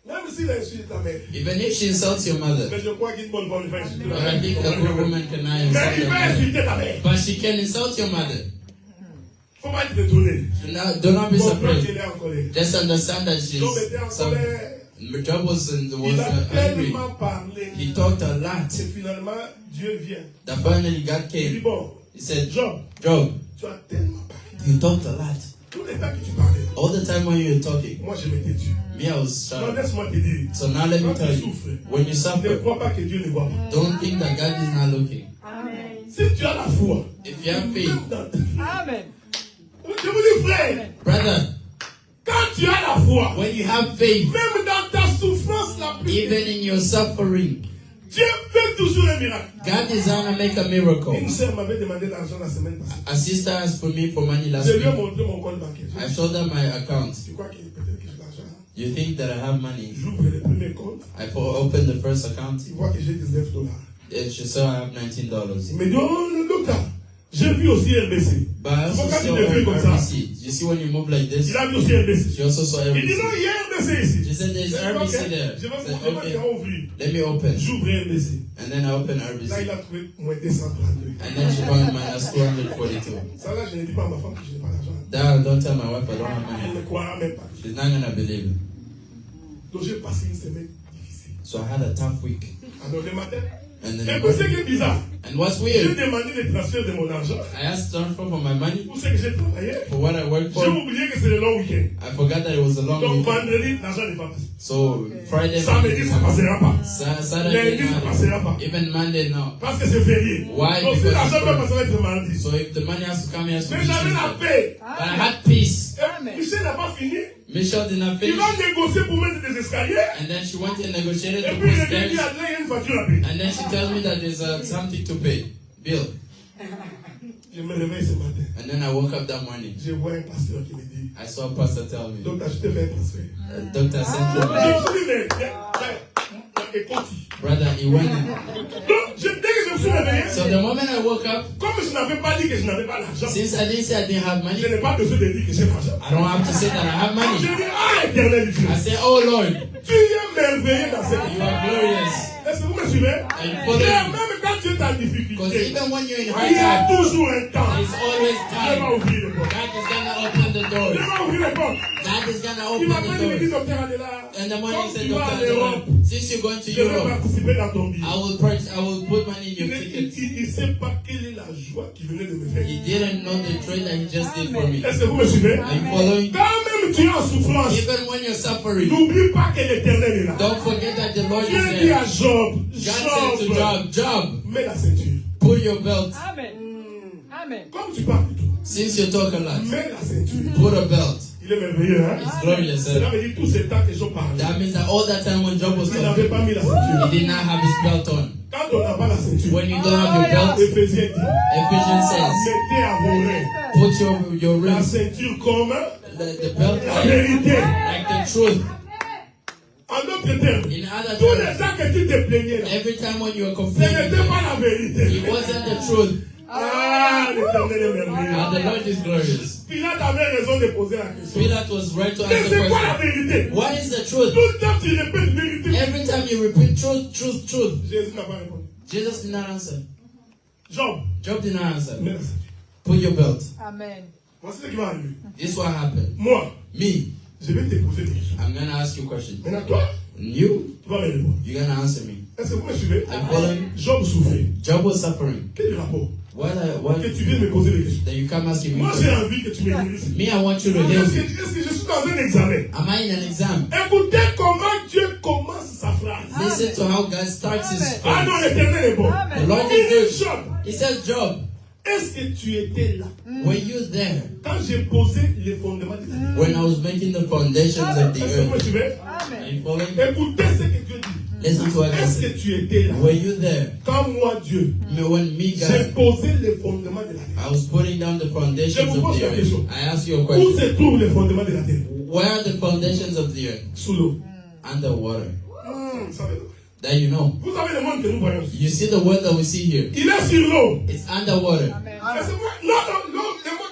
Même s'il insulte ta mère. Even if she insults your mother. Mais je crois qu'une bonne femme va insulter But la I think a good mère. woman cannot Mais insult il her va mother. insulter ta mère. But she can insult your mother. Faut pas être détourné. Do not be Comprends qu'elle surprised. est en colère. Just understand that she's Job était en some, colère. Job was Il a angry. tellement parlé. He talked a lot. Et finalement, Dieu vient. That finally God Il dit came. bon, He said, Job, Job, tu as tellement parlé. you talked a lot. Tout le temps que tu parlais, All the time when you were talking, moi je m'étais tué. me, I was Non, shocked. laisse-moi te dire. So now let me Quand tell tu you, souffres, when you ne suffer, crois pas que Dieu ne voit pas. don't think that God is not looking. Si tu as la foi, If you have faith, même dans ta vie. Amen. Je vous dis frère, brother, quand tu as la foi, when you have faith, même dans ta souffrance la plus, even in your suffering, Dieu fait toujours un miracle. God is gonna make a Une miracle. sœur m'avait demandé l'argent la semaine passée. A sister asked for me for money last Je lui ai week. montré mon compte bancaire. I showed her my account. Tu crois que peut-être que j'ai l'argent? You think that I have money? J'ouvre le premier compte. Opened the first account. Il voit que j'ai $19. She saw I have $19. Il me dit, oh le docteur, j'ai vu aussi RBC. But I also Pourquoi tu saw me fais comme ça? RBC. You see when you move like this, Il a vu aussi RBC. she also saw Il dit non, RBC. il y a RBC ici. She said there's J'ai dit, RBC ok, there. je vais I said, vous okay, ouvrir. let me open. J'ouvre RBC. And then I open Là, il RBC. a trouvé moins 232. And then she found minus 242. Ça là, je ne dis pas à ma femme que je n'ai pas d'argent. Don't tell my wife I don't have Elle money. ne croira même pas. She's not gonna believe. Donc j'ai passé une semaine difficile. So I had a tough week. Alors le matin, And et then, puis ce qui est bizarre, and what's j'ai weird, demandé le transfert de mon argent I asked transfer for my money pour ce que j'ai travaillé. for what I worked J'ai for. oublié que c'est le long week-end. I forgot that it was a long Donc weekend. vendredi, l'argent n'est pas passé. So Friday, Samedi, ça ne passera pas. Saturday, Lundi, ça ne passera pas. even Monday now. Parce que c'est férié. Why? Donc si Because l'argent it's peut Friday. passer avec le mardi. So if the money has to come, it has to be Mais j'avais la Tuesday. paix. But I had peace. Et Michel n'a pas fini. Michelle did not Il finish. va négocier pour mettre des escaliers. And then she went and negotiated Et to puis put il me dit, stairs. Adrien, il y a une voiture à payer. And then she tells me that there's something to pay, bill. Je me réveille ce matin. And then I woke up that morning. Je vois un pasteur qui me dit, I saw a pastor tell me, donc je te fais un transfert. Doctor sent you Je money. me suis dit, mais Brother, he went. Donc, dès que je me suis réveillé, So the moment I woke up, comme je n'avais pas dit que je n'avais pas l'argent, since I didn't say I didn't have money, je n'ai pas besoin de dire que j'ai l'argent. I don't have to say that I have Je money. dis, ah, éternel Dieu, I say, oh Lord, tu es merveilleux dans cette you vie. are glorious. Est-ce que vous me suivez? follow me. Même quand tu es en Because difficulté, even when you're in il hard y a time, toujours un temps. there's always Dieu va time. ouvrir les portes. God is gonna open the Dieu doors. va ouvrir les portes. God is gonna Il open m'a the pas dit, il me dit, doors. docteur Adela, And the morning comme said, tu vas Dr. en Europe, Adela, since you're going to je vais Europe, participer dans ton billet. I will put money in your ticket. Il ne sait pas quelle est la joie qui venait de me faire. He didn't know the trade that he just did for me. Est-ce que vous me suivez? Are you following? Quand même tu es en souffrance, Even when you're suffering, n'oublie pas que l'Éternel est là. don't forget that the Lord is Dieu dit à there. Job, God said to Job, mets la ceinture. pull your belt. Amen. Amen. Comme tu parles du tout, Since you talk a lot, mets la ceinture. put a belt. Il est merveilleux, hein? It's glorious. Cela veut dire tout ce temps que Job parlait. That means that all that time when Job was Il n'avait talking, pas mis la ceinture. he did not have his belt on. Quand on n'a pas la ceinture, When you don't have your belt, Éphésiens dit, Ephesians says, mettez à vos reins put your la wrist, ceinture comme the belt la vérité. like the truth. En d'autres termes, In other tous les terms, temps que tu te plaignais, là, every time when you were ce complaining, n'était pas la it vérité. wasn't the truth. Ah, l'Éternel est merveilleux. And the Lord is glorious. Pilate avait raison de poser la question. Pilate was right to Mais ask the c'est quoi la question. vérité? What is the truth? Tout le temps tu répètes vérité. Every time you repeat truth, truth, truth, Jésus n'a pas répondu. Jesus did not answer. Job, Job did not answer. mets la ceinture. Put your belt. Amen. Voici ce qui va arriver. This is what happened. Moi, Me, je vais te poser des questions. I'm gonna ask you a question. Maintenant, toi, And you, tu vas me répondre. you're gonna answer me. Est-ce que vous me suivez? I'm following. Job souffrait. Job was suffering. Quel est le rapport? What Que tu viennes me poser des questions. that you come asking me? Moi, j'ai envie que tu me dises. Me, I want you to hear Est-ce me. que je suis dans un examen? Am I in an exam? Écoutez comment Dieu commence sa phrase. Listen to how God starts his Ah non, phrase. l'Éternel est bon. The Lord Il is dit, good. Job, He says, Job, est-ce que tu étais là were you there quand j'ai posé les fondements de la terre? when I was making the foundations of the Est-ce que vous me earth? suivez? Are you following? Écoutez ce que Dieu dit. Listen to what God Est-ce que said. tu étais là Were you there quand moi, Dieu, when me, j'ai God, posé les fondements de la terre? I was putting down the foundations of the earth? I ask you a Où question. se trouvent les fondements de la terre? Where are the foundations of the earth? Sous l'eau. Underwater. Vous savez, That you know. vous savez le monde que nous voyons. You see the world that we see here. Il est sur l'eau. It's underwater. Est-ce que moi- non,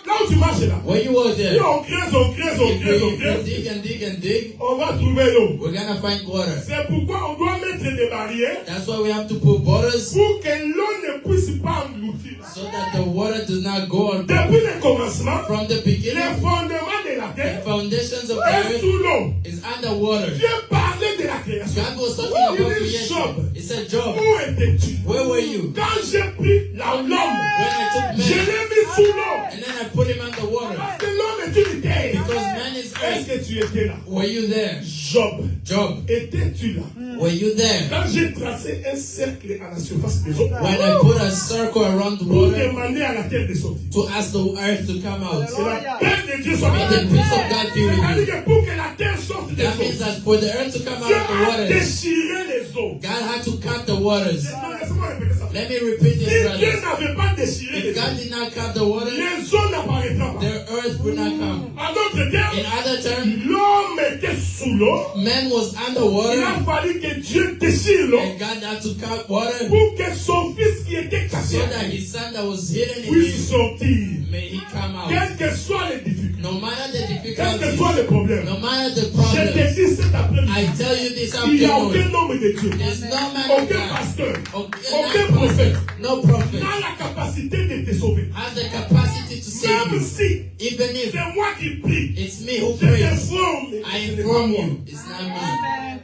là où tu marches là. When you walk Si there, on creuse, on creuse, on if creuse, on you creuse, dig and dig and dig, on va trouver l'eau. we're gonna find water. C'est pourquoi on doit mettre des barrières That's why we have to put borders pour que l'eau ne puisse pas engloutir. so that the water does not go on. Depuis le commencement, From the les beginning, fondements de la the terre foundations of the est earth sous l'eau. is underwater. Dieu parlait de la création. God was talking about Il dit, creation. Job, He said, Job, où étais-tu? where were you Quand j'ai pris l'homme, when I took je man l'ai mis sous l'eau. and then I put him underwater? Parce que l'homme est une terre. Because man is Est-ce earth. que tu étais là? Were you there? Job, Job, étais-tu là? were you there Quand j'ai tracé un cercle à la surface des eaux when I put a circle around the pour water demander à la terre de sortir. to ask the earth to come out? C'est la paix de Dieu soit May avec the nous. peace of God be with you. C'est-à-dire que pour que la terre sorte des That means eaux, that for the earth to come out Dieu of the a waters, déchiré les eaux. God had to cut the waters. Laissez-moi répéter ça. Let me repeat Si this, Dieu brothers. n'avait pas déchiré If les God eaux, did not cut the water, les eaux n'apparaîtraient pas. the earth would not come. En d'autres In termes, other terms, l'homme était sous l'eau. man was Il a underwater fallu que Dieu déchire l'eau and God had to cut water pour que son fils qui était so caché that his son that was hidden in puisse him, sortir. may he come out. Quelles que soient les difficultés, No matter the quels que difficulties, soient les problèmes, no matter the je te problems, dis cet après-midi, I tell you this il n'y a afternoon, aucun homme de Dieu, there's no man of aucun God, pasteur, aucun aucun prophète no prophet n'a la capacité de te sauver. has the capacity to save Même you. si Even if c'est moi qui prie, it's me who je prays, t'informe, I ce n'est pas inform moi. you, it's not me.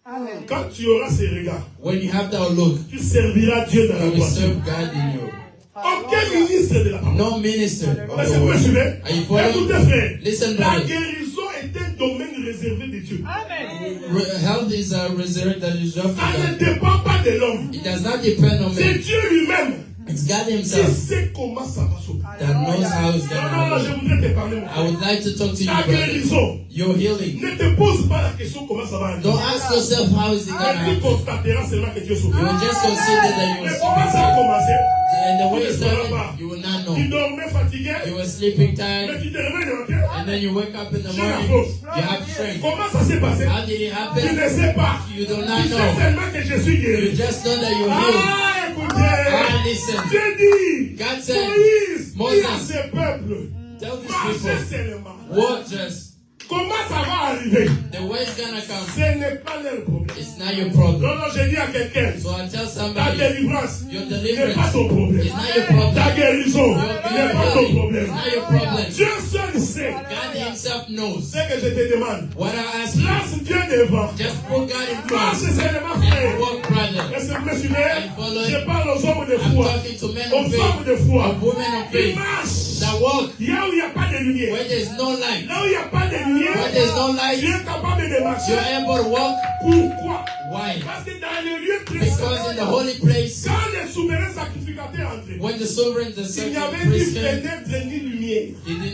Amen. Quand tu auras ces regards, When you have that look, tu serviras Dieu dans you la will voiture. serve God in you. Aucun ministre de la parole. No minister of Est-ce the que vous me word. suivez? Are you following? Écoutez, frère, Listen, la brothers. guérison est un domaine réservé de Dieu. Health is a reserve that is just for Ça ne God. dépend pas de l'homme. It does not depend on C'est man. Dieu lui-même It's God qui himself sait comment ça va sauter. that knows how it's going to happen. I would like to talk to you about your healing. Don't ask yourself how is it going to happen. You will just consider that you will sleeping. And the way it started, you will not know. You were sleeping tired, and then you wake up in the morning, you have strength. How did it happen? You do not know. You just know that you're healed. Ah, listen. God said, Moses, tell these people, what just? Comment ça va arriver? The way it's gonna come. Ce n'est pas leur problème. It's not your problem. Non, non, je dis à quelqu'un. So I tell Ta somebody, délivrance your n'est deliverance pas ton problème. is not your problem. Ta guérison Your n'est pas ton healing problème. is not your problem. Dieu seul sait. God himself knows. C'est que je te demande. What I ask you, Place Dieu devant. just put God in Marche front seulement and frère. walk, brother. Est-ce que vous me suivez? And follow Je it. parle aux hommes de I'm foi. talking to men Aux of femmes de faith, foi. of women of Ils faith, marchent. that walk Là où il n'y a pas de lumière. where there's no light. Là où il n'y a pas de lumière. Where there's no light, Tu es capable de marcher. you're able to walk. Pourquoi? Why? Parce que dans le lieu très Because in the holy place, quand les souverains sacrificateurs entraient, when the sovereign, the il n'y second avait ni priest came, fenêtre ni lumière.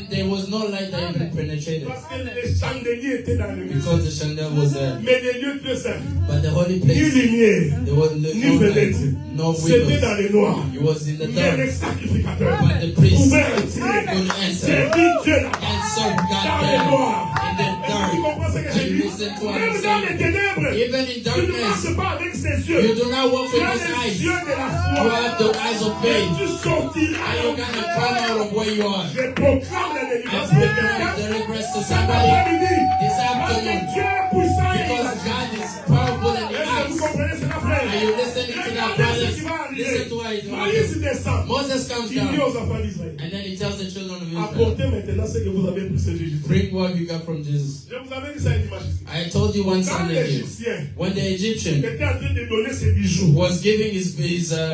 there was no light that even penetrated. Parce que les chandeliers étaient dans le lieu. Because the chandelier was there. Mais les lieux très saints, But the holy ni place, lumière, there was ni no light, fenêtre. no C'était windows. dans le noir. It was in the Mais les dark. sacrificateurs But the priest pouvaient entrer. could enter Servir Dieu là-bas. and serve God Dans le there noir. in the Est-ce que tu dark. comprends ce que Are je you dis? listening to what Même I'm dans les saying? ténèbres, Even in tu ne darkness, marches pas avec ses you yeux. do not walk Tu with as his les eyes. yeux de la You foi. have the eyes of Et faith. tu sortiras. And you're going to come out of where you are. Je proclame la I délivrance de proclaim quelqu'un. deliverance to Cet somebody après-midi, this parce que afternoon. Dieu est puissant et il Because agit. God is powerful and he Est-ce que vous acts. comprenez cela, frère? Are you listening to that, Regardez ce brothers? qui va arriver. Listen to what is Moïse happening. descend. Moses comes Il dit down aux enfants d'Israël, and then he tells the children of Israel, apportez maintenant ce que vous avez pris de Jésus. bring what you got from Jesus. Je vous avais dit ça dimanche ici. I told you one Quand Sunday here, l'Égyptien when the Egyptian était en train de donner ses bijoux was giving his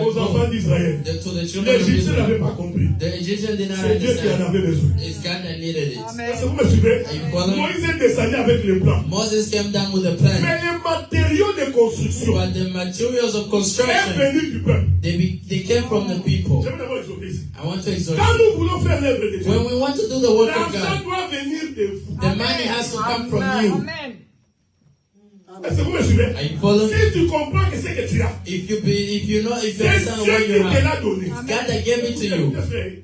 aux enfants gold d'Israël, to the children of l'Égyptien n'avait Israel, pas compris. the Egyptian did not C'est Dieu qui en understand. avait besoin. It's God that needed it. Est-ce que vous me suivez? Are you following? Moïse est descendu avec les plans. Moses came down with a plan, Mais les matériaux de construction but the materials of est construction, venu du peuple. they came from the people. Je vais d'abord exhorter ici. I want to exhort Quand you. nous voulons faire l'œuvre de Dieu, When we want to do the work of l'argent God, doit venir de vous. the money has to come from you. Amen. Est-ce que vous me suivez? Are you following? Si tu comprends que c'est que tu as, If you c'est understand Dieu what qui you te have, l'a donné. it's God that gave it to you.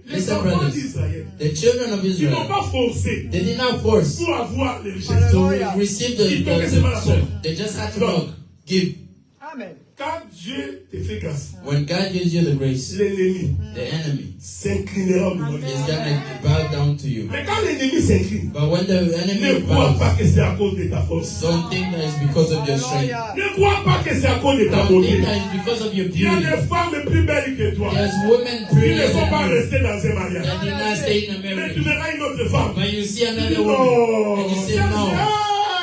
Les Listen, enfants brothers, d'Israël, the children of ils n'ont Israel, pas forcé they did not force pour avoir les richesses. to receive they just had to knock, give. Amen. Quand Dieu te fait grâce, When God gives you the grace, l'ennemi the enemy s'inclinera au devant de is toi. gonna bow down to you. Mais quand l'ennemi s'incline, But when the ne enemy crois bows, pas que c'est à cause de ta force. don't think that it's because of your strength. Ne crois pas que c'est à cause de ta Don't beauté. think that it's because of your Il y a beauty. des femmes plus belles que toi There's women qui prettier ne sont pas than you restées dans un mariage. that did not stay in a Mais marriage. tu verras une autre femme. But you see Tu dis another woman non. and you say Ça, no. c'est-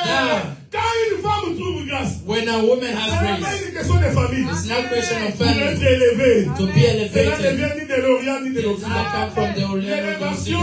Yeah. Quand une femme trouve grâce, When a woman ce has n'est pas grace, une question de famille. it's not a question of Pour être family élevé. to be Cela ne elevated. vient ni de l'Orient ni de It did l'Occident. not come from the Orient or the L'élévation Occident.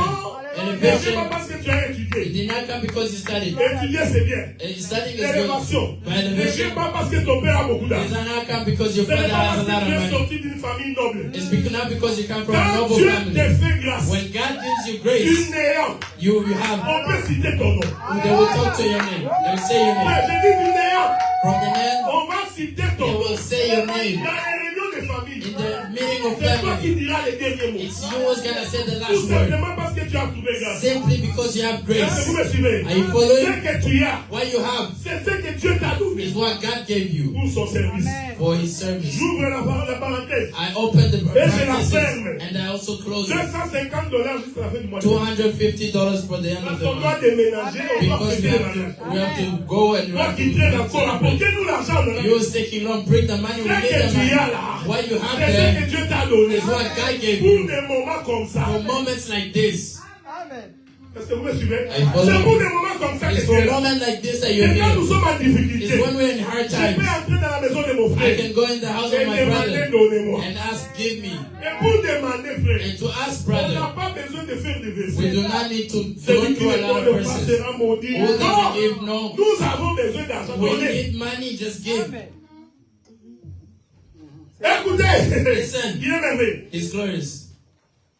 ne vient Elevation, pas parce que tu as it étudié. did not come because you studied. Étudier, c'est bien. Studying is good. L'élévation But ne elevation vient pas parce que ton père a beaucoup does d'argent. not come because your Ce n'est father pas has parce a lot que tu es of money. sorti d'une famille noble. It's not because you come from a Quand noble Dieu te family. fait grâce, When God gives you du grace, néant, you have, on peut citer ton nom. they will talk to your name. They will say your Ouais, name. j'ai dit du néant. From the name, On va citer ton they nom. will say your Dans name. les réunions de famille, In the meeting of c'est toi qui family, diras les derniers mots. it's you who's gonna say the Tout last word. simplement parce que tu as trouvé grâce. Simply because you have Est-ce que grace. vous me suivez? Are you following? Ce que tu as, What you have c'est ce que Dieu t'a donné is what God gave you pour son service. for His service. J'ouvre la parenthèse. I opened the Et je la parentheses ferme. and I also closed it. $250 jusqu'à la fin du mois de mai. $250 for the end of Parce the qu'on doit month. déménager, on doit Because fêter le mariage. we have to go and we Toi have qui traînes encore, to apportez-nous l'argent. You was taking long, bring the money, we Ce need que the tu as money. là, What you have c'est ce there que Dieu t'a donné. is what God gave Pour you. des moments comme ça. For moments like this, Amen. Est-ce que vous me suivez? I follow C'est pour you. des moments comme ça que It's tu for es là. moments like this that you're Et quand nous here. sommes en difficulté, It's when we're in hard je peux times. entrer dans la maison de mon I frère can go in the house et of my demander, brother donnez-moi. and ask, give me. Et pour demander, frère, And to ask, on n'a brother, pas besoin de faire des we versets. do not need to go Celui qui through a n'est lot pas of le verses. sera maudit. Who Non, doesn't give? No. nous avons besoin d'argent. We Donnez. need money, just give. Amen. Écoutez, Listen. il est merveilleux. It's glorious.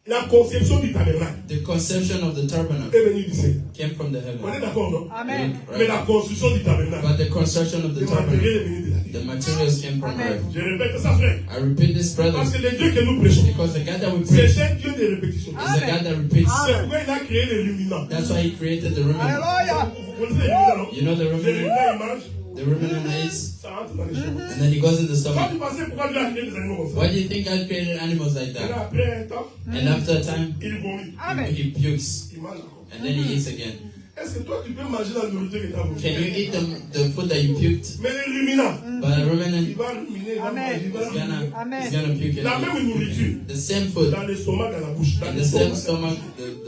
La conception du tabernacle. The conception of the tabernacle est venue du ciel. came from the heaven. On est d'accord, non? Amen. Mais la construction du tabernacle. But the construction of the tabernacle, the materials came from earth. Je répète ça, frère. I repeat this, brother. Parce que le Dieu que nous prêchons, Because the God that we preach c'est un Dieu de répétition. is a God that repeats. C'est pourquoi il a créé les luminants. That's why he created the ruminant. Alléluia. Vous connaissez les luminants, non? You know the Les ruminant? luminants, ils mangent. The ruminant eats, Ça rentre dans les choses. and then he goes in the Quand stomach. tu pensais pourquoi Dieu a créé des animaux comme ça? Why do you think God created animals like Et that? là, après un temps, And after a time, il vomit. Amen. he pukes, Il mange encore. and then he eats again. Est-ce que toi, tu peux manger la nourriture que tu as vomi? Can you eat the food that you puked? Mais les luminants, But a ruminant il va ruminer, il va Amen. manger, il va is ruminer. Amen. puke La même nourriture, the same food dans l'estomac, dans la bouche. Dans in the same l'estomac. stomach. The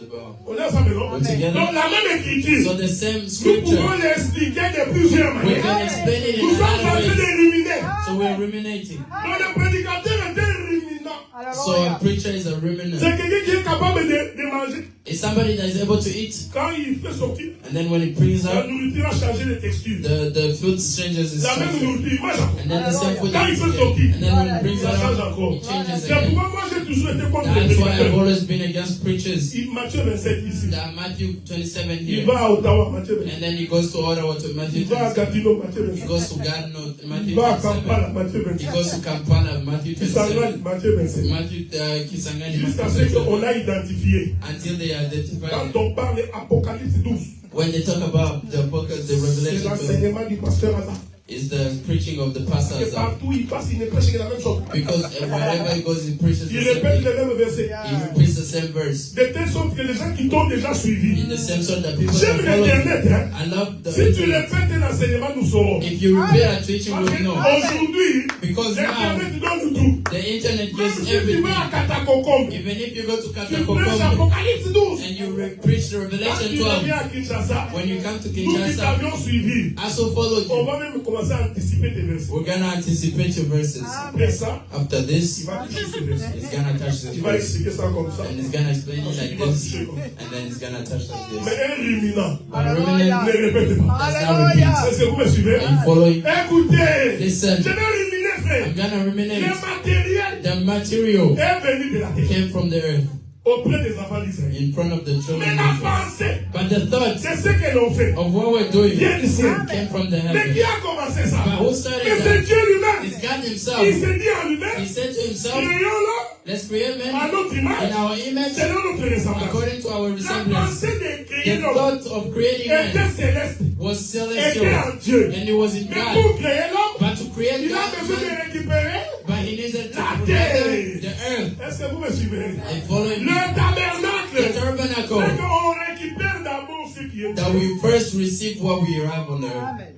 On est ensemble, non? We're together. Donc la même écriture, So the same nous pouvons scripture. l'expliquer de plusieurs We manières. can explain it in Nous sommes en train another de ways. ruminer. So we're ruminating. Donc le prédicateur est un ruminant. So a preacher is a C'est ruminant. quelqu'un qui est capable de manger. It's somebody that is able to eat, Quand il fait sortir, and then when it brings la out, nourriture a changé de texture. the food changes its La même structure. nourriture, il mange encore. And then the same food Quand il is fait sortir, and then when it brings ça it change out, encore. it changes C'est again. pourquoi moi j'ai toujours été contre les That's why I've prédicateurs. always been against preachers. Matthieu 27 ici. That Matthew 27 Il here, va à Ottawa, Matthieu 27. and then he goes to Ottawa to Matthew Il va à 27. Gatineau, Matthieu He 27. goes to Gatineau, Il Matthew va à 27. Kampala, Matthieu He 27. goes to Kampala, Matthew Kisangani, 27. Matthieu 27. Matthew Kisangani, Jusqu'à Matthew ce qu'on 27. a identifié. Until they identify. Quand on parle d'Apocalypse 12, When they talk about the book of the c'est Revelation, l'enseignement du pasteur Hazard. is the preaching of the Parce pastor. que partout il passe, il ne prêche que la même chose. Because wherever he goes, he preaches the Il same répète thing. les mêmes versets. He repeats the same verse. De telle sorte que les gens qui t'ont déjà suivi, In the same sort that people j'aime that follow. l'internet, hein. I love the Si tu internet. répètes un enseignement, nous saurons. If you repeat a teaching, Parce we'll know. qu'aujourd'hui, Because now, l'internet donne tout. the internet Même gives si tu everything. vas à Katakokombe, Even if you go to tu prêches Katakokombe Apocalypse 12. and you preach the Quand Revelation tu 12, reviens à Kinshasa, when you come to nous qui Kinshasa, t'avions suivi, also follow on you. va même commencer à anticiper tes versets. We're gonna anticipate your verses. Après ça, After il this, va toucher ces versets. it's gonna touch Il this va verse. expliquer ça comme ça. And it's gonna explain it like Il va this. toucher comme ça. And then it's gonna touch like this. Mais un ruminant, But a ruminant ne répète pas. does not repeat. Est-ce que vous me suivez? Are you following? Écoutez, Listen. je vais ruminer, frère. I'm gonna Le ruminate. matériel The material est venu de la terre came from the earth auprès des enfants d'Israël. in front of the children Mais of la Israel. pensée, But the thought c'est ce que l'on fait. of what we're doing Vient du ciel. came from the Mais heaven. qui a commencé ça? But who Mais started c'est that? Dieu lui-même. It's God Il himself. s'est dit en He lui-même, said to himself, créons-le let's create à man notre in image, our image selon notre ressemblance. according to our La resemblance. pensée de créer The l'homme thought of creating man était céleste, was était celestial en Dieu. and it was in Mais God. pour créer l'homme, But to create il a besoin man, de récupérer. but he needed to La gather terre. the earth Est-ce que vous me suivez? and following Le the tabernacle, c'est tabernacle. qu'on récupère d'abord ce qui est That Dieu. we first receive what we have on earth. Amen.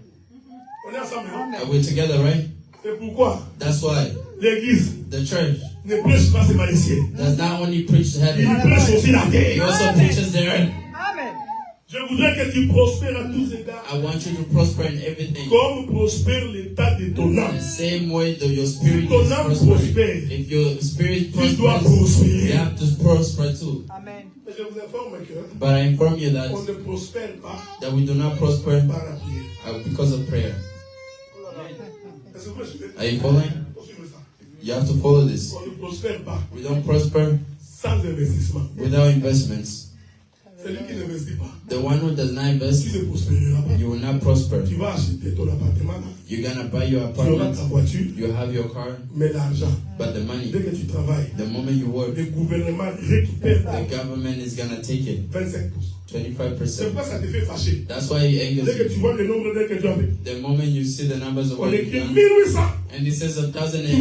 On est ensemble, non? Are we together, right? C'est pourquoi That's why l'église the church ne prêche pas seulement les cieux. does not only preach the Il heaven, prêche aussi la he terre. also preaches the earth. Amen. Je voudrais que tu prospères à tous égards, I want you to prosper in everything. comme prospère l'état de ton âme. The same way that your spirit Ton is âme prospering. prospère. If your spirit Tu dois prospers, you prospérer. have to prosper too. Amen. Mais je vous informe que But I inform you that, on ne prospère pas that we do not prosper par la prière. because of prayer. Est-ce que vous me suivez? Are you following? Faut suivre ça. You have to follow this. On ne prospère pas We don't prosper sans investissement. without investments. Celui qui n'investit pas, The one who does not tu invest, ne prospéreras pas. you will not prosper. Tu vas acheter ton appartement, là. You're gonna buy your Tu auras apartment, ta voiture, you have your car, mais l'argent, but the money, dès que tu travailles, the moment you work, le gouvernement récupère the government is gonna take it. 25%. C'est 25%. pourquoi ça te fait fâcher. That's why he angers Dès que you. tu vois le nombre d'heures que tu as fait, The moment you see the numbers of on what you've écrit done, 1800. and it says Tu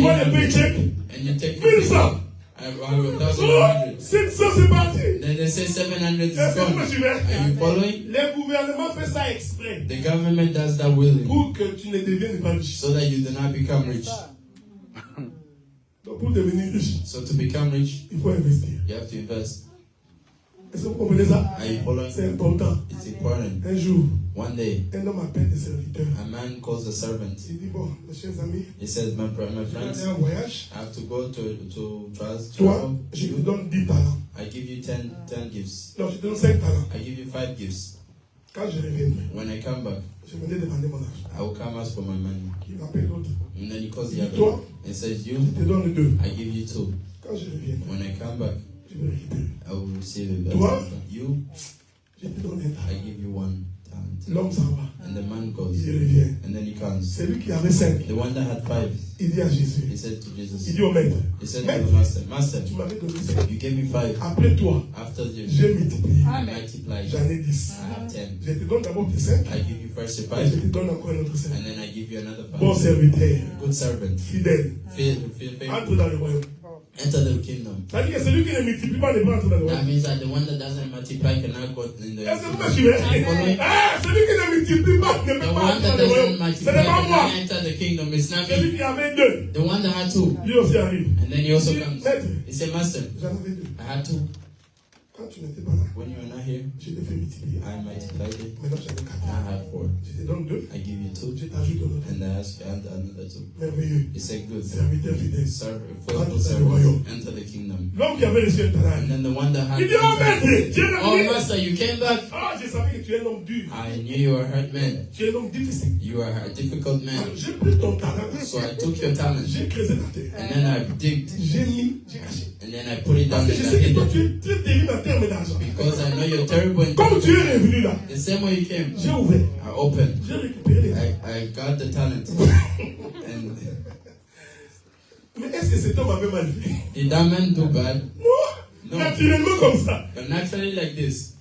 vois le 1,800, paycheck, and you take 1100. 1,100, 700 c'est parti. then they say 700 is Est-ce que vous me gone. suivez? Are you following? Le gouvernement fait ça exprès The government does that willingly, pour que tu ne deviennes pas riche. so that you do not become rich. Donc pour devenir riche, So to become rich, il faut investir. you have to invest. Est-ce que vous comprenez ça? Are you following? C'est important. It's important. Un jour, One day, un homme appelle des serviteurs. a man calls the servant. Il dit, bon, mes chers amis, He says, my je vais friends, aller en voyage. I have to go to Toi, travel. je te donne 10 talents. I give you 10 gifts. Non, je te donne 5 talents. I give you 5 gifts. Quand je reviendrai, When I come back, je venais demander mon argent. I will come ask for my money. Il appelle l'autre. And then he calls the Et other. toi? And says, you, Je te donne 2. I give you 2. Quand je reviendrai, When I come back, I will receive it. Toi, you, je te donne un talent. I give you one talent. L'homme s'en va. And the man goes. Il revient. And then he comes. Celui qui avait 5. The one that had 5. Il dit à Jésus. He said to Jesus. Il dit au maître. He said Maître, to the master, Master, tu m'avais donné 5. you gave me 5. Après toi, After you, j'ai multiplié. I multiplied. J'en ai 10. I have 10. Je te donne d'abord tes 5. I give you first your Et je 5. te donne encore un autre 5. And then I give you another 5. Bon serviteur. Good servant. Fidèle. Entre dans le royaume. Enter the kingdom. C'est-à-dire que celui qui ne multiplie pas ne peut pas entrer dans le That royaume. means that the one that doesn't multiply cannot go in the Est-ce que vous me suivez? Celui qui ne multiplie pas ne The peut pas one entrer that dans le doesn't royaume. Ce multiply n'est pas moi. cannot enter the kingdom. It's not Celui me. qui avait 2, The one that had 2. lui aussi arrive. And then he also Il dit, comes. Maître, He said, Master, j'en avais 2. I had 2. Quand tu n'étais pas là, When you were not here, je t'ai fait multiplier. I multiplied it. Maintenant j'en ai 4. Now I have 4. Je te donne 2. I give you 2. Je t'ajoute un autre. And I ask you add another 2. Merveilleux. He said, good. Serviteur fidèle. Faithful servant, enter the kingdom. L'homme qui avait reçu un talent. And then the one that had Il dit, oh maître, tu es oh revenu. master, you came back. Ah, je savais que tu es un homme dur. I knew you were a hurt man. Tu es un homme difficile. You are a difficult man. Alors, j'ai pris ton talent. So I took your talent. J'ai creusé ta terre. And then I digged. J'ai mis, j'ai caché. And then I put it down Parce que and je I sais que hid toi, it. tu es très terrible en termes d'argent. Because I know you're terrible in Comme tu es revenu là, the same way you came. j'ai ouvert. I opened. J'ai récupéré les talents. I got the talent. And Mais est-ce que cet homme avait mal fait? did that man do bad? Non. Naturellement comme ça. But naturally like this.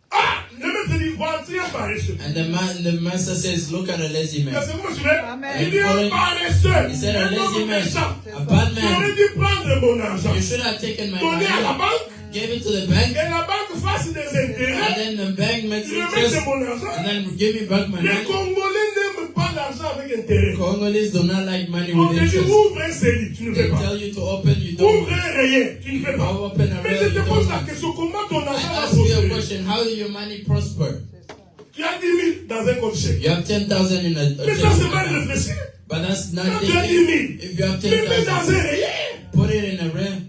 Ah, le maître dit, voici un paresseux. And the master says, look at a lazy man. Est-ce que vous me suivez? Amen. Il dit un paresseux. He said, a Un lazy homme man, méchant. a bad Tu man. aurais dû prendre mon argent. You should have taken my Donner à la money, banque. gave it to the bank, Et la banque fasse des and intérêts. then the bank makes Tu remets interest, mon argent. and then give me back my Les money. Congolais n'aiment pas l'argent avec intérêt. Congolese do not like money On with te dit interest. ouvre un CELI, tu ne They fais pas. tell you to open, you don't. Ouvre un rien, tu ne fais pas. I'll open a Mais rail, je you te pose don't. la question, comment ton I argent va ask you a prospérer? question, how will your money prosper? Tu as 10 000 dans un compte chèque. You have 10,000 in a Mais ça, c'est mal account. réfléchi. But that's not Quand tu as 10 thinking. 000, If you have tu mets dans 10,000, un rien. put it in a rail.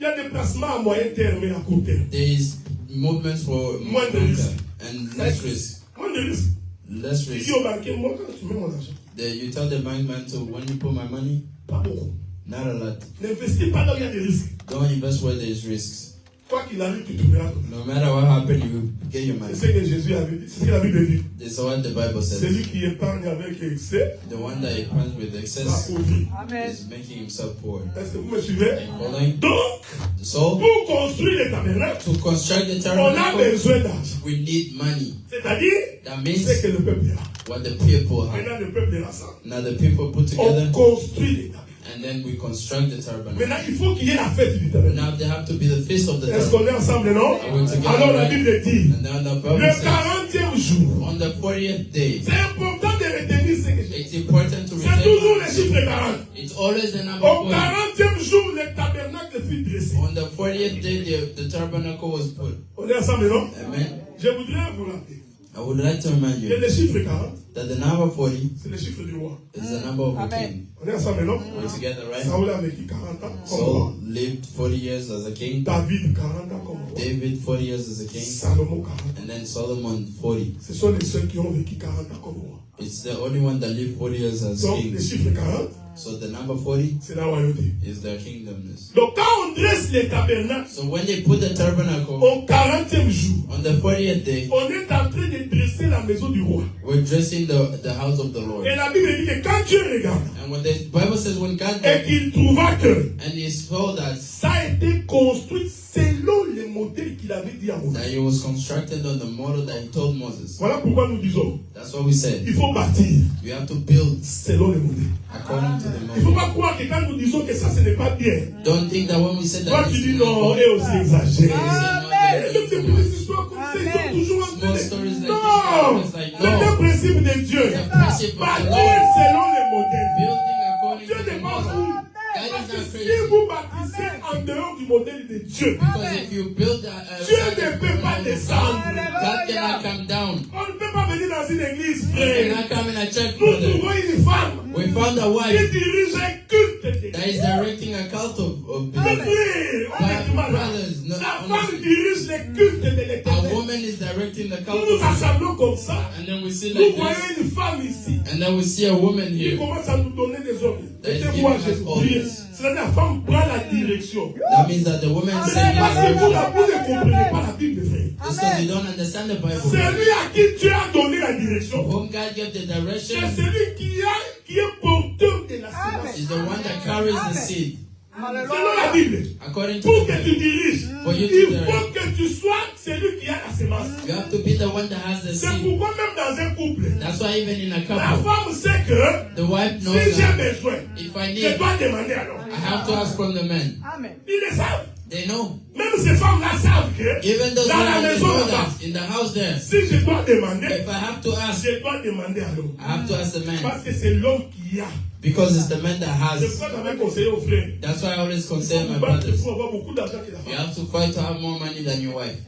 Il y a des placements à moyen terme et à court terme. There is movements for Moins de longer risque. and less risk. Moins de risque. Less Tu risk. dis au banquier, moi, quand tu mets mon argent, You tell the bank man to, when you put my money, pas beaucoup. not a lot. N'investis pas là où il y a des risques. Don't invest where there's risks. Quoi qu'il arrive, tu trouveras ton argent. No matter what happened, you get your money. C'est ce que Jésus avait dit. C'est ce que la Bible dit. That's what the Bible says. Celui qui épargne avec excès, The one that épargne with ça excess profite. Amen. is making himself poor. Est-ce que vous me suivez? Following? Donc, So, pour construire les tabernacles, to construct the on a tabernacle, besoin d'argent. we need money. C'est-à-dire, That c'est means que le peuple est là. what the people have. Maintenant, le peuple est là. Ça. Now the people put On together, construit les tabernacles. and then we construct the tabernacle. Maintenant, il faut qu'il y ait la fête du tabernacle. Now there have to be the feast of the Est-ce tabernacle. qu'on est ensemble, non? Are we together, Alors, la right? Bible dit, And then the Bible le says, 40e jour, on the 40th day, c'est important de retenir ce que j'ai dit. it's important to C'est toujours le retain. chiffre 40. It's always the number Au 40. 40e jour, le tabernacle fut dressé. On the 40th day, the tabernacle was put. On est ensemble, non? Amen. Je voudrais vous rappeler I would like to remind que you le chiffre 40, that the number 40 c'est le chiffre du roi. is the number of the Amen. king. On est ensemble, non? We're together, right? Saoul a vécu 40 ans comme roi. Saul lived 40 years as a king. David, 40 ans comme roi. David, 40 years as a king. Salomon, 40 ans. And then Solomon, 40. Ce sont les seuls qui ont vécu 40 ans comme roi. It's the only one that lived 40 years as Donc, king. le chiffre 40, So the number 40 c'est la royauté. is their kingdomness. Donc, quand on dresse les tabernacles, So when they put the tabernacle au 40e jour, on the 40th day, on est en train de dresser la maison du roi. we're dressing the house of the Lord. Et la Bible dit que quand Dieu regarde And when the Bible says when God et qu'il trouva que and he saw that ça a été construit selon les modèles qu'il avait dit à Moïse. that it was constructed on the model that he told Moses. Voilà pourquoi nous disons, That's what we said. il faut bâtir You have to build selon les modèles. according to the Il ne faut model. pas croire que quand nous disons que ça, ce n'est pas bien. Don't think that when we said Toi, that tu it's dis not non, good, et aussi exagéré. Amen. Et toutes ces petites histoires comme ça, ils sont toujours en train small stories de... like Non! this, like, C'est un no, principe de Dieu. it's a principle of the Bâtir Lord. selon les modèles. Building according Dieu to the n'est pas model. fou. God Parce is que not si crazy. vous bâtissez en dehors du modèle de Dieu, Because if you build Dieu ne peut pas descendre. God cannot come down. On ne peut pas venir dans une église, You frère. cannot come in a church, Nous brother. trouvons une femme We found a qui wife dirige un culte. that is directing a cult of Mais believers. frère, on est du mal. Brothers, no, La femme honestly, dirige les cultes de a l'éternel. woman is is directing the Nous nous assemblons comme ça. And then we see Nous like voyons this. une femme ici. And then we see a woman Il here. commence à nous donner des ordres. That is Mettez-moi giving us Jésus. orders. C'est la femme prend la direction. That means that the woman C'est said, parce que vous ne comprenez pas la Bible, frère. it's because you don't understand the Bible. C'est lui à qui Dieu a donné la direction. Whom God gave the C'est direction celui qui est porteur de la semence. is the one that carries the seed. Selon la Bible, According to pour the que tu Bible, diriges, for you il to direct, faut que tu sois celui qui a la semence. you have to be the one that has the C'est seed. pourquoi même dans un couple, That's why even in a la couple, femme sait que the wife knows si j'ai that besoin, if I je need, dois demander à l'homme. I have to ask from the man. Amen. Ils le savent. They know. Même ces femmes-là savent que Even those dans la women, they maison know là-bas, that in the house there, si je dois demander, if I have to ask, je dois demander à l'homme. I have to ask the man. Parce que c'est l'homme qui a. Because it's the man that C'est has. pour ça que j'avais conseillé aux frères. That's why I always consider my Il brothers. faut avoir beaucoup d'argent que la You femme. have to fight to have more money than your wife.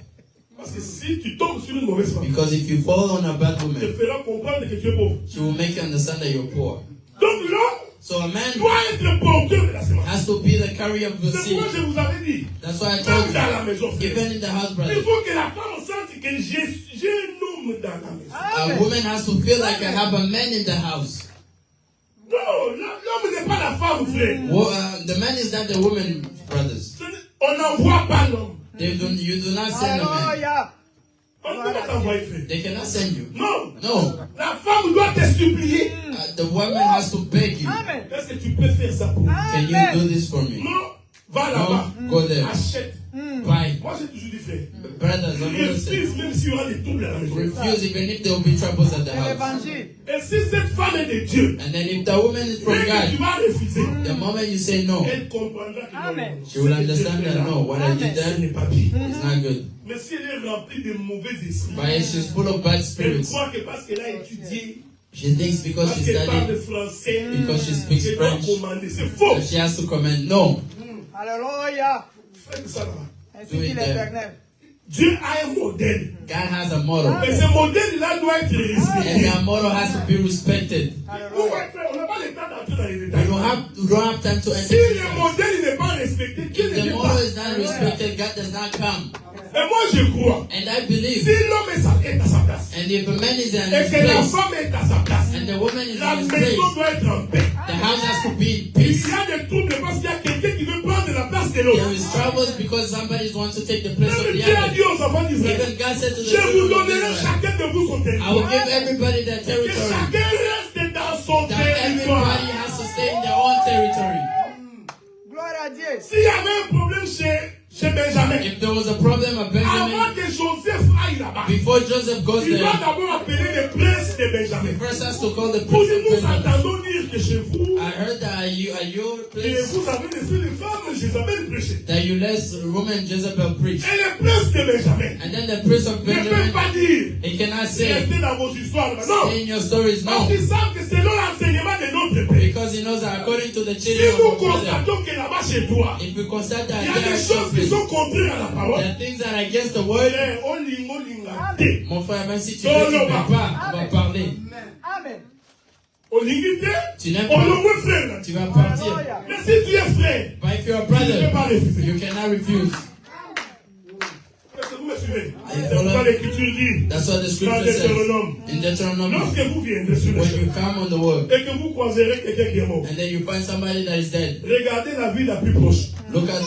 Parce que si tu tombes sur une mauvaise femme, Because if you fall on a bad tu woman, feras comprendre que tu es pauvre. she will make you understand that you're poor. Donc l'homme So a man doit être porteur de la semence. has to be the carrier of the C'est seed. pourquoi je vous avais dit, That's why I told même dans la maison, you, frère, even in the house, il brother, faut que la femme sente que j'ai un homme dans la maison. a woman has to feel like I have a man in the house. Non, l'homme n'est pas la femme, frère. Well, the man is not the woman, brothers. On n'envoie pas l'homme. You do not send a man. Alléluia. On ne peut pas t'envoyer, frère. They cannot send you. Non. No. La femme doit te supplier. The woman has to beg you. Amen. Est-ce que tu peux faire ça pour moi? Can you do this for me? Non. Va là-bas. No. Go there. Achète. Buy. Moi, j'ai toujours dit, frère. Brothers, I'm going to say, Refuse même s'il y aura des troubles à la maison. refuse even if there will be troubles at the C'est house. l'évangile. Et si cette femme est de Dieu, And then if the woman is from dès que tu God, vas refuser, the moment you say no, elle comprendra que Amen. she will understand that no, what I did ce there n'est pas bien. is not good. Mais si elle est remplie de mauvais esprits, But if she's full of bad elle spirits, croit que parce qu'elle a étudié, she thinks because parce she qu'elle parle studied, français, because she speaks elle doit French, commander. C'est faux. that she has to command. No. Alléluia. Faites ça là. Ainsi dit l'Éternel. Dieu a un modèle. God has a model. Et ce modèle-là doit être And respecté. that model has to be respected. Vous voyez, frère, on n'a pas le temps d'entrer dans les You détails. don't have time to Si enter. le modèle n'est pas respecté, qui ne The vient model pas? is not respected, God does not come. Et moi, je crois. And I believe, Si l'homme est à sa place, and if a man is in et his que la place, femme est à sa place, and the woman is la in his maison place, doit être en paix. the house has to be in Il peace. y a des troubles parce qu'il y a quelqu'un qui veut prendre la place de l'autre. There is troubles because somebody wants to take the place of Même the Dieu a other. dit aux enfants d'Israël, Even God said to the je vous children of donnerai Israel, chacun de vous son I will territoire. give everybody their Que territory. chacun reste dans son That territoire. everybody has to stay in their own territory. Gloire à Dieu. S'il y avait un problème chez Benjamin, If there was a problem of avant Benjamin, que Joseph aille là-bas, before Joseph goes il doit there, d'abord appeler le prince de he Benjamin. first has to call the Pour prince dire, of nous Benjamin. entendons dire que chez vous, I heard that at your et place, vous avez laissé les femmes Jézabel prêcher. that you let woman Jezebel preach. Et le prince de Benjamin And then the prince of ne peut Benjamin, pas dire, he cannot say, restez dans vos histoires. Non, stay in your stories. parce No. qu'ils savent que selon l'enseignement de notre pays, Because he knows that according to the si children nous of our brother, constatons que là-bas chez toi, if we constate that il y a there des are choses qui something, sont contraires à la parole, there are things that are against the word, on linga te. mon frère, même si tu veux, tu ne peux pas, on va parler. Amen. On linga te, Tu n'aimes on pas, le frère. là. tu vas partir. Alléluia. Mais si tu es frère, But if you're a tu ne peux brother, pas refuser. you cannot refuse. Est-ce que vous me suivez? you C'est pourquoi follow? l'Écriture dit, That's what the dans scripture says Deutéronome, in Deuteronomy. lorsque vous viendrez sur le When chemin you come on the word, et que vous croiserez quelqu'un qui est mort, and then you find somebody that is dead, regardez la ville la plus proche. look at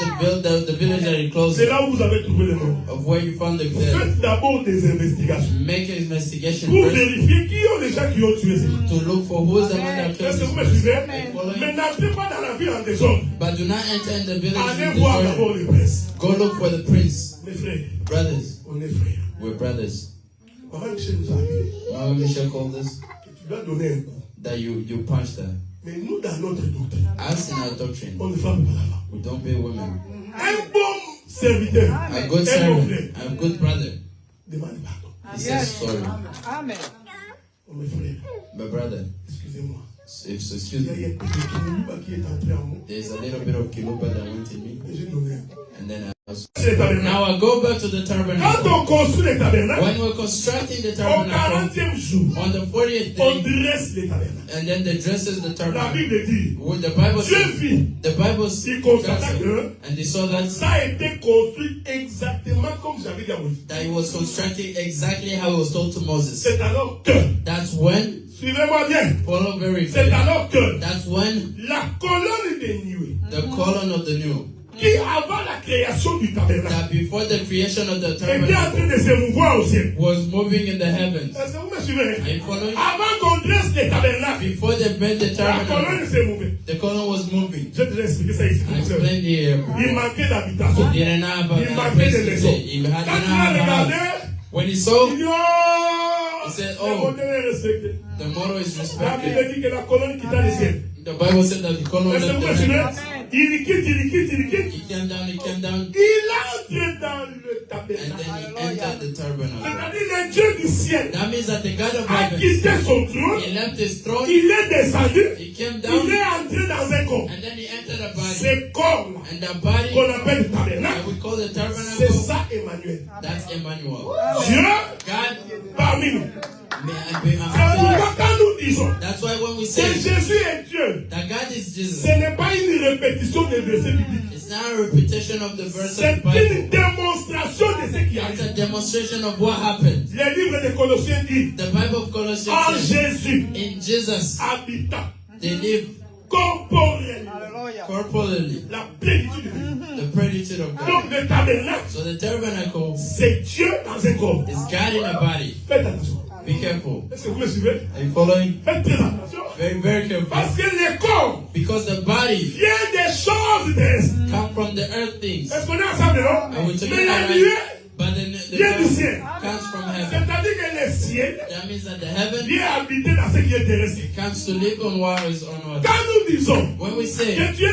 the village that is close C'est là où vous avez trouvé le mort. of where you found the dead. Faites d'abord des investigations Make an investigation pour first vérifier qui sont les gens qui ont tué ces gens. to look for who's the one that killed Est-ce que this vous me person. suivez? Following. Mais n'entrez pas dans la ville en désordre. But do not enter in the village Allez in voir disorder. d'abord les princes. Go look for the prince. Mes frères, Brothers, on est frères. we're brothers. Maman Michel nous a dit Mama Michelle called us que tu dois donner un coup. that you punched her. Mais nous, dans notre doctrine, As in our doctrine, on ne frappe pas la femme. we don't pay women. Un bon serviteur, A good un bon servant, frère, a good brother, demande pardon. he says sorry. Amen. Oh, mes frères, My brother, excusez-moi. excuse Il y a me, un petit Kinuba qui est entré en moi there's a little bit of kiloba that went in me, et j'ai donné un coup. and then I Now I go back to the tabernacle. When we're constructing the tabernacle, on the 40th day, and then they dresses the tabernacle. When the Bible says, and they saw that it was constructed exactly how it was told to Moses. That's when, follow very clearly, that's when the column of the new, that before the creation of the tabernacle was moving in the heavens. Are you following? Before they built the tabernacle, the column was moving. I explained here. He didn't have a place. He had enough. When he saw, he said, oh, the model is respected. The Bible said that the column left the heavens. He came down. And then he entered the tabernacle. That means that the God of heaven, he left his throne, he came down, and then he entered a body. And the body that we call the tabernacle, that's Emmanuel. God, that's why when we say that God is Jesus, it's not a repetition of the verse of the Bible. It's a demonstration of what happened. The Bible of Colossians says, in Jesus, they live corporally, the plenitude of God. So the tabernacle is God in a body. Be careful. Are you following? Very, very careful. Because the body come from the earth things. And we together, right? But the comes from heaven. That means that the heaven comes to live on what is on earth. When we say that you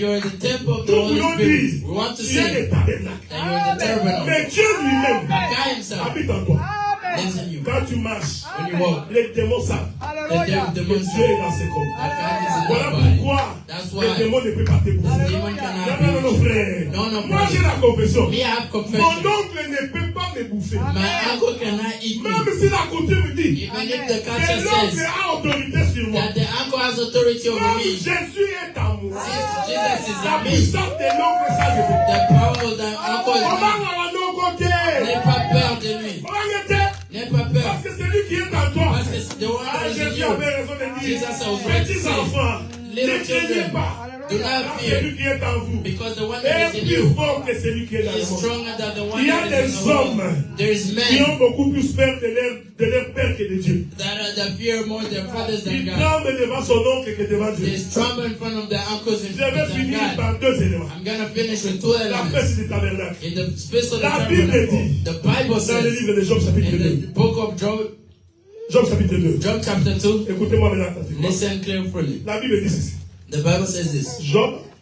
are the temple of the Holy Spirit, we want to say that you are the tabernacle. God himself lives in you. Quand tu marches, when you walk, les démons savent. The demons Dieu est dans ce corps. Voilà pourquoi les démons ne peuvent pas te bouffer. Non, frère. Moi j'ai la confession. Mon oncle ne peut pas me bouffer. Même si la coutume dit que l'oncle a autorité sur moi. Comme Jésus est en moi. La puissance de l'oncle, ça je veux. N'aie pas peur de lui. N'aie pas peur. Parce que celui qui est en toi. Parce que Jésus avait raison de dire. Petits enfants, ne craignez pas. Do not fear. Celui qui est en vous. Because the one that is in you is stronger than the one Il y a that is des in the world. hommes There is qui ont men beaucoup plus peur de leur père que de Dieu. that fear more their fathers than Ils God. tremblent devant son oncle que devant Dieu. They tremble in front of their uncles and Je vais finir God. par deux éléments. I'm going to finish with two La elements. fête du tabernacle. In the space of the La Bible tabernacle, dit, the Bible dans le says, livre de Job chapitre in 2. the book of Job, Job chapitre 2. Job chapter 2, Écoutez-moi maintenant attentivement. listen carefully. La Bible dit ceci. The Bible says this.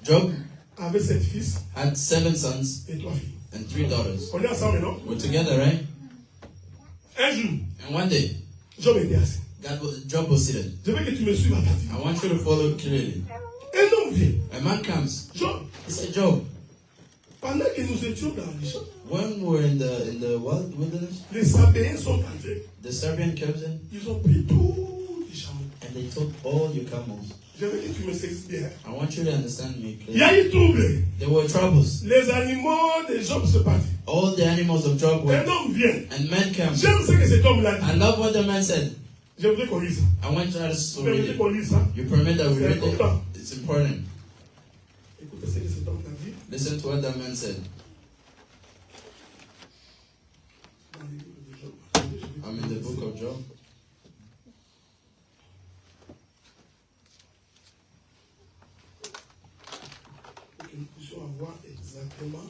Job avait 7 fils had 7 sons et 3 filles. and 3 daughters. On est ensemble, non? We're together, right? Un jour, And one day, Job était assis. Job was seated. Je veux que tu me suives attentivement. I want you to follow clearly. Un homme vient. A man comes. Job. He said, Job, pendant que nous étions dans les champs, when we're in the wilderness, les Sabéens sont entrés. the Serbian comes in, Ils ont pris tous les chameaux. and they took all your camels. Je veux que tu me saisisses bien. I want you to understand me Il y a clearly. eu trouble. There were troubles. Les animaux de Job se partent. All the animals of Job Un were, homme vient. and men came. J'aime ce que cet homme-là dit. I love what the man said. Je voudrais qu'on lise ça. I want us Vous to read permettez it. qu'on lise ça. You permit that we C'est read it? important. It's important. Écoutez ce que cet homme a dit. Listen to what that man said. Dans le livre de Job. I'm in the book of Job. Pour que nous puissions avoir exactement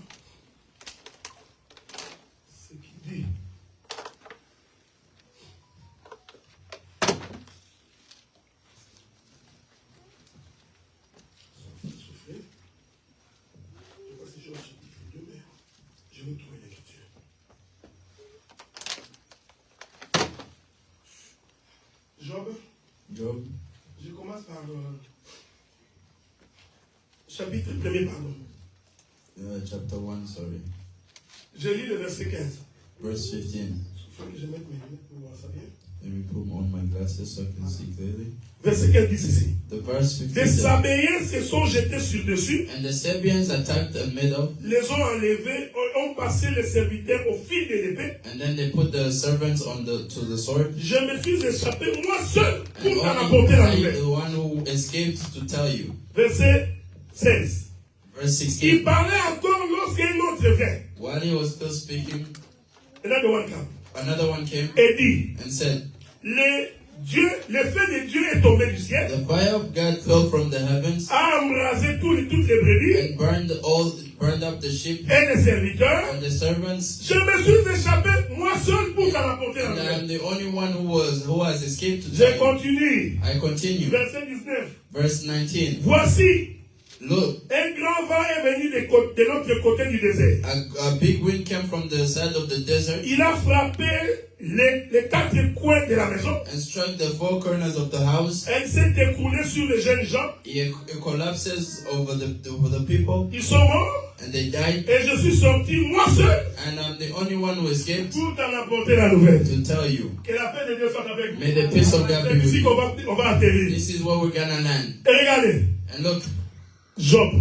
ce qu'il dit. Soufflez. Je sais pas si Job chapitre 2, mais je vais trouver l'écriture. Job, je commence par chapitre 1er, pardon. chapter 1, sorry. Je lis le verset 15. Verse 15. Il faut que je mette mes lunettes pour voir ça bien. Let me put on my glasses so I can see clearly. Verset 15 dit ceci. The verse 15 Les Sabéens se sont jetés sur dessus. And the Sabians attacked the middle. Les ont enlevés, ont passé les serviteurs au fil de l'épée. And then they put the servants to the sword. Je me suis échappé moi seul pour t'en apporter la nouvelle. The one who escaped to tell you. Verset 16. Verse 16. Il parlait encore lorsqu'un autre vint. While he was still speaking, Another one came. another one came Et dit, and said, le feu de Dieu est tombé du ciel, the fire of God fell from the heavens a embrasé toutes les brebis and burned up the sheep et les serviteurs. and the servants. Je me suis échappé moi seul pour t'en apporter la And I am nouvelle. the only one who has escaped to Je tell you. continue. I continue. Verset 19. Verse 19. Voici, Look, un grand vent est venu de l'autre côté du désert. a big wind came from the side of the desert Il a frappé les quatre coins de la maison. and struck the four corners of the house. Elle s'est écoulée sur les jeunes gens. It collapses over the people Ils sont morts. and they died. Et je suis sorti moi seul And I'm the only one who escaped pour t'en apporter la nouvelle. to tell you. Que la paix de Dieu soit avec vous. May the peace of God C'est be with ici you. qu'on va atterrir. This is where we're gonna land. Et regardez, And look, Job,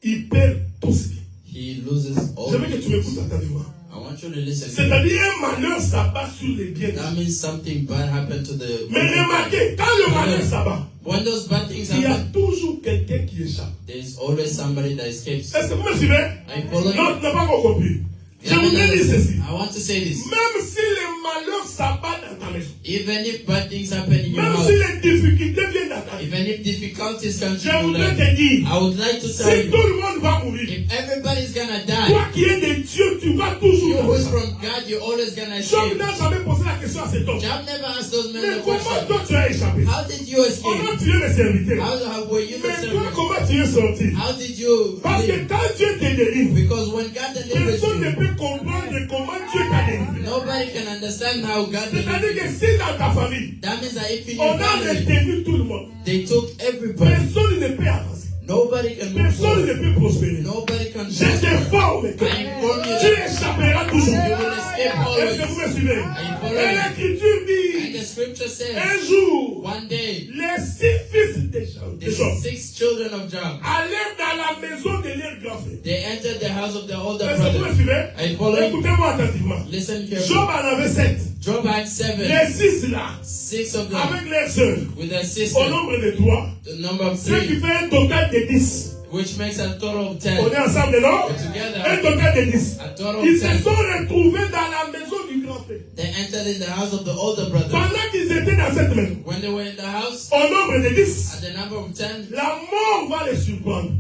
il perd tout ce qui. he loses all. Je veux que tu m'écoutes attentivement. I want you to listen. C'est-à-dire un malheur s'abat sur les biens. That means something bad happened to the. Mais remarquez, quand le malheur s'abat, When those bad things il y a happen, toujours quelqu'un qui échappe. there's always somebody that escapes. Est-ce que vous me suivez? Are you following? Non, tu n'as pas encore compris. Je Yeah, voudrais dire ceci. I want to say this. Même si les malheurs s'abattent dans ta maison, Even if bad things happen in your même house, si les difficultés viennent dans ta vie, even if difficulties come to je your voudrais life, te dire, I would like to si tell you, tout le monde va mourir, if everybody's gonna die, toi qui es de Dieu, tu vas toujours you who's mourir. from God, you're always gonna Job escape. n'a jamais posé la question à cet homme. Job never asked those men Mais the comment question. toi tu as échappé? How did you On escape? a tué les serviteurs. How were you the Mais toi, servant? comment tu es sorti? How did you Parce que live? quand Dieu te délivre, Because when God delivers personne ne you, peut comprendre comment Dieu t'a délivré. nobody can understand how God C'est-à-dire delivered que you. si dans ta famille, That means that if in on your a family, retenu tout le monde, they took everybody, personne ne peut avancer. nobody can move Personne ne forward. peut prospérer. Nobody can Je t'informe que I inform you tu that échapperas toujours. you will escape Est-ce que vous always. me suivez? Et l'Écriture And dit, the scripture says, un jour, one day, les 6 fils de Job the 6 children of Job, allèrent dans la maison de leur grand frère. they entered the house of the older Est-ce que vous me brother. suivez? I follow you. Écoutez-moi attentivement. Listen Job carefully. en avait 7. Job had 7, Les 6 là, 6 of them, avec leurs sœurs, with their au sister, nombre de 3, the number of ce qui 3, fait un total de 10. which makes a total of On 10. est ensemble, non? We're Un together, total de 10. a total Ils of se 10. sont retrouvés dans la maison du grand frère. They entered in the house of the older brother. Pendant qu'ils étaient dans cette maison, When they were in the house, au nombre de 10, at the number of 10, la mort va les surprendre.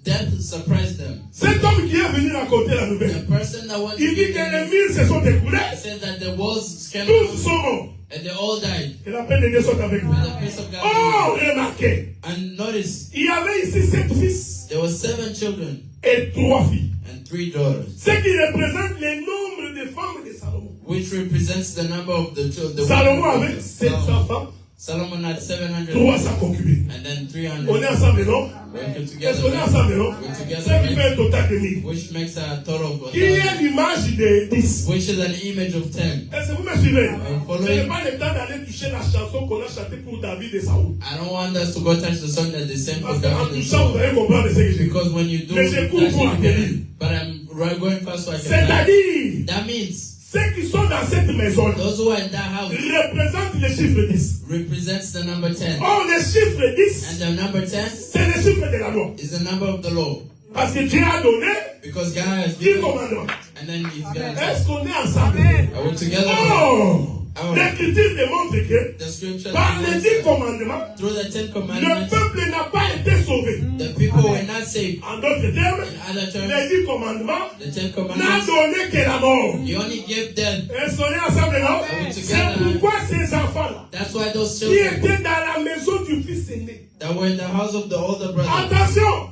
death surprised them. Cet homme qui est venu raconter la The nouvelle, person that wanted il to dit give que les them murs se sont écoulés, said that the walls came tous down sont morts. and they all died. Et la paix de Dieu soit avec vous. And the peace of God. Oh, remarquez, And notice, il y avait ici 7 fils there were 7 children et 3 filles. and 3 daughters, Ce qui représente le nombre de femmes de Salomon. which represents the number of the children. Salomon avait 700 femmes, Solomon had 700 300 concubines. and then On est 300. ensemble, non? Working Est-ce together, qu'on est ensemble, non? we're Ce together, qui fait right? un total de 1000. Which makes a total of Qui est 1,000, l'image de 10. which is an image of 10. Est-ce que vous me suivez? following. Ce n'est pas le temps d'aller toucher la chanson qu'on a chantée pour David et Saoul. I don't want us to go touch the song that they sang for Parce qu'en David and touchant, vous Saul. allez comprendre ce que je dis. Because when you do Mais je cours pour touch it, atterrir. but I'm going fast so I can. C'est-à-dire, That means ceux qui sont dans cette maison those who are in that house représentent le chiffre 10. represents the number 10. Or, le chiffre 10, And the number 10 c'est le chiffre de la loi. is the number of the law. Parce que Dieu a donné Because God has 10 given, commandements. and then He's going to. Est-ce qu'on est ensemble? Are we together? Oh! L'Écriture démontre que The scripture par les 10 says that commandements, through the 10 le commandments, peuple n'a pas été sauvé. the people were not saved. En d'autres termes, In other terms, les 10 commandements the 10 n'a commandments, donné que la mort. He only gave death. Est-ce qu'on est ensemble, non? we C'est together? pourquoi ces enfants-là, That's why those qui children étaient dans la maison du fils aîné, that were in the house of the older brother, attention,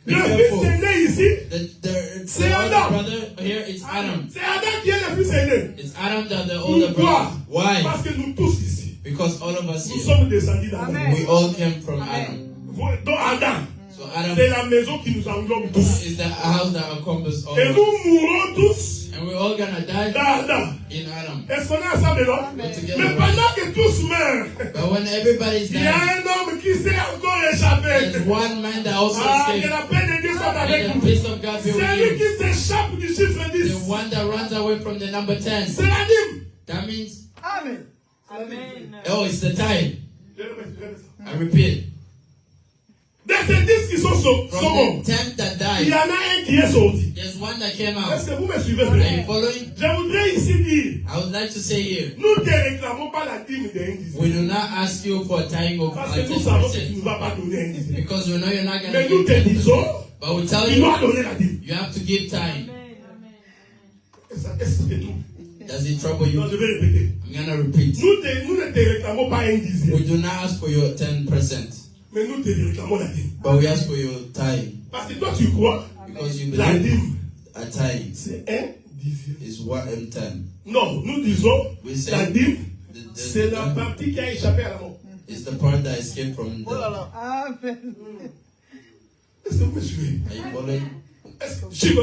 le fils aîné ici, the older brother here, it's Adam. c'est Adam qui est le fils aîné. It's Adam that the older Pourquoi? brother. Why? Parce que nous tous ici, Because all of us nous here, sommes descendus d'Adam. we all came from Adam. Donc Adam, C'est la maison qui nous englobe tous. Is the house that encompasses all. Et nous mourrons tous. And we're all gonna die in Adam. Est-ce qu'on a ça maintenant? Mais pendant que tous meurent, but when everybody's il y a dying, un homme qui s'est encore échappé. there's one man that also escaped. Que la paix de Dieu soit avec And nous. the peace of God be with C'est lui you. qui s'échappe du chiffre 10. The one that runs away from the number 10. C'est la dîme. That means, Amen. oh, it's the tithe. I repeat. Dans ces 10 qui sont From morts, the 10 that il y died, en a un qui est sorti. there's one that came Est-ce out. que vous me suivez? Are you following? Je voudrais ici dire, I would like to say here, nous ne te réclamons pas la dîme d'un dixième. we do not ask you for a tithing of Parce que nous savons que tu ne 10%. vas pas donner un dixième. Because we know you're not going Mais to nous give te disons, 10%. But we tell tu you, dois donner la dîme. you have to give time. Est-ce que tout? Does it trouble you? Non, je vais répéter. I'm going to repeat. Nous ne te réclamons pas un dixième. We do not ask for your 10%. Mais nous te réclamons la dîme. But we ask for your tithe. Parce que toi tu crois, Because you la believe dîme, a tithe c'est un dixième. is 1 and 10. Non, nous disons, We say la dîme, the c'est la partie qui a échappé à la mort. It's the part that escaped from the... Amen. Est-ce que vous me suivez? Are you following? C'est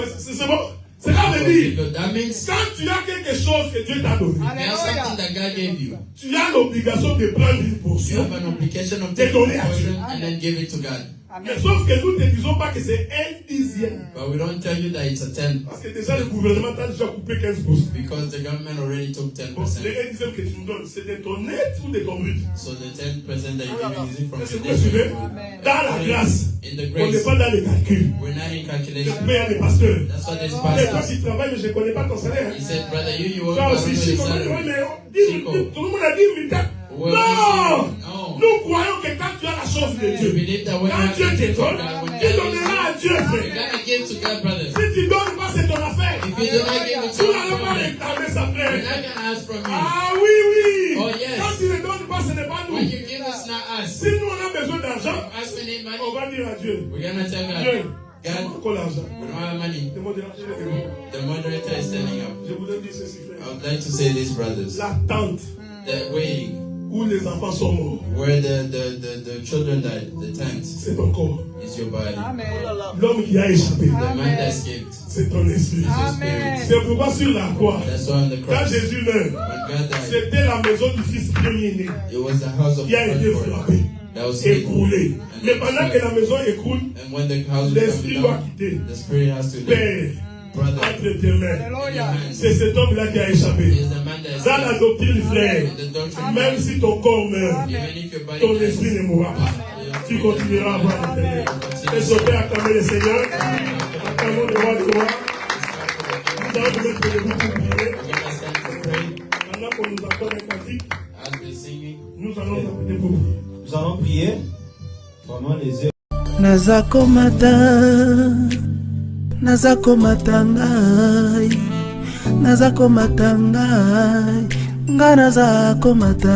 bon? C'est là de dire, That means quand tu as quelque chose que Dieu t'a donné, there's something that God gave you. tu as l'obligation de prendre une You portion. have an obligation of taking a portion and then give it to God. Mais sauf que nous ne te disons pas que c'est un dixième. But we don't tell you that it's a 10 Parce que déjà le gouvernement t'a déjà coupé 15%. because the government already took 10%. Donc le 1 dixième que tu nous donnes, c'est de ton net ou de ton brut? So the 10% that you're giving, is it from Est-ce que your vous me suivez? net? Dans la grâce, In the on n'est grace, pas dans les calculs. we're not in Je calculation. paye les pasteurs. That's what this Mais toi pastor, tu travailles, mais je ne connais pas ton salaire. he said, brother, you work, Toi but I don't aussi, know si your on salary. dit, tout le monde a dit, mais Well, non! no. Nous croyons que quand tu as la chose de We Dieu, believe that when quand you Dieu have te to donne, God, when tu God donneras à gives Dieu, you, frère. you gotta give to God, brothers. Si tu donnes pas, c'est ton affaire. If you do not give it to Tu n'allais pas God, réclamer sa we're frère. not gonna ask from you. Ah oui, oui. Oh, yes. Quand tu ne donnes pas, ce n'est pas nous. When you give, it's not us. Si nous on a besoin d'argent, As we need on money, va dire à Dieu, we're gonna tell Dieu, God, on a God, encore l'argent. we don't have money. The moderator is standing up. Je voudrais dire ceci, I frère. would like to say this, brothers. L'attente The waiting, où les enfants sont morts, where the children died, the tent, c'est ton corps. is your body. Amen. L'homme qui a échappé, The man that escaped c'est ton esprit. Amen. C'est pourquoi sur la croix, That's why on the quand cross, Jésus meurt, when God died, c'était la maison du fils premier-né it was the house of qui a the été firstborn frappée, that was hit. écroulée. Mais pendant que la maison écroule, And when the house was l'esprit coming doit down, quitter. the spirit has to leave. Père, Brother, entre tes mains. in your Alléluia. hands C'est cet homme-là qui a échappé. is the man that Dans la escaped. doctrine, frère, In the doctrine, même si ton corps meurt, even if your body ton dies, esprit ne mourra pas. Tu continueras à voir l'éternel. Et sauter à acclamer le Seigneur. Acclamons le roi du roi. Nous allons nous mettre debout pour prier. we're gonna stand to pray Pendant qu'on nous accorde un cantique, as we're singing. nous allons nous appeler pour prier. Nous allons prier. Vraiment les yeux. nazakomata ngai nazakomata ngai nga nazakomata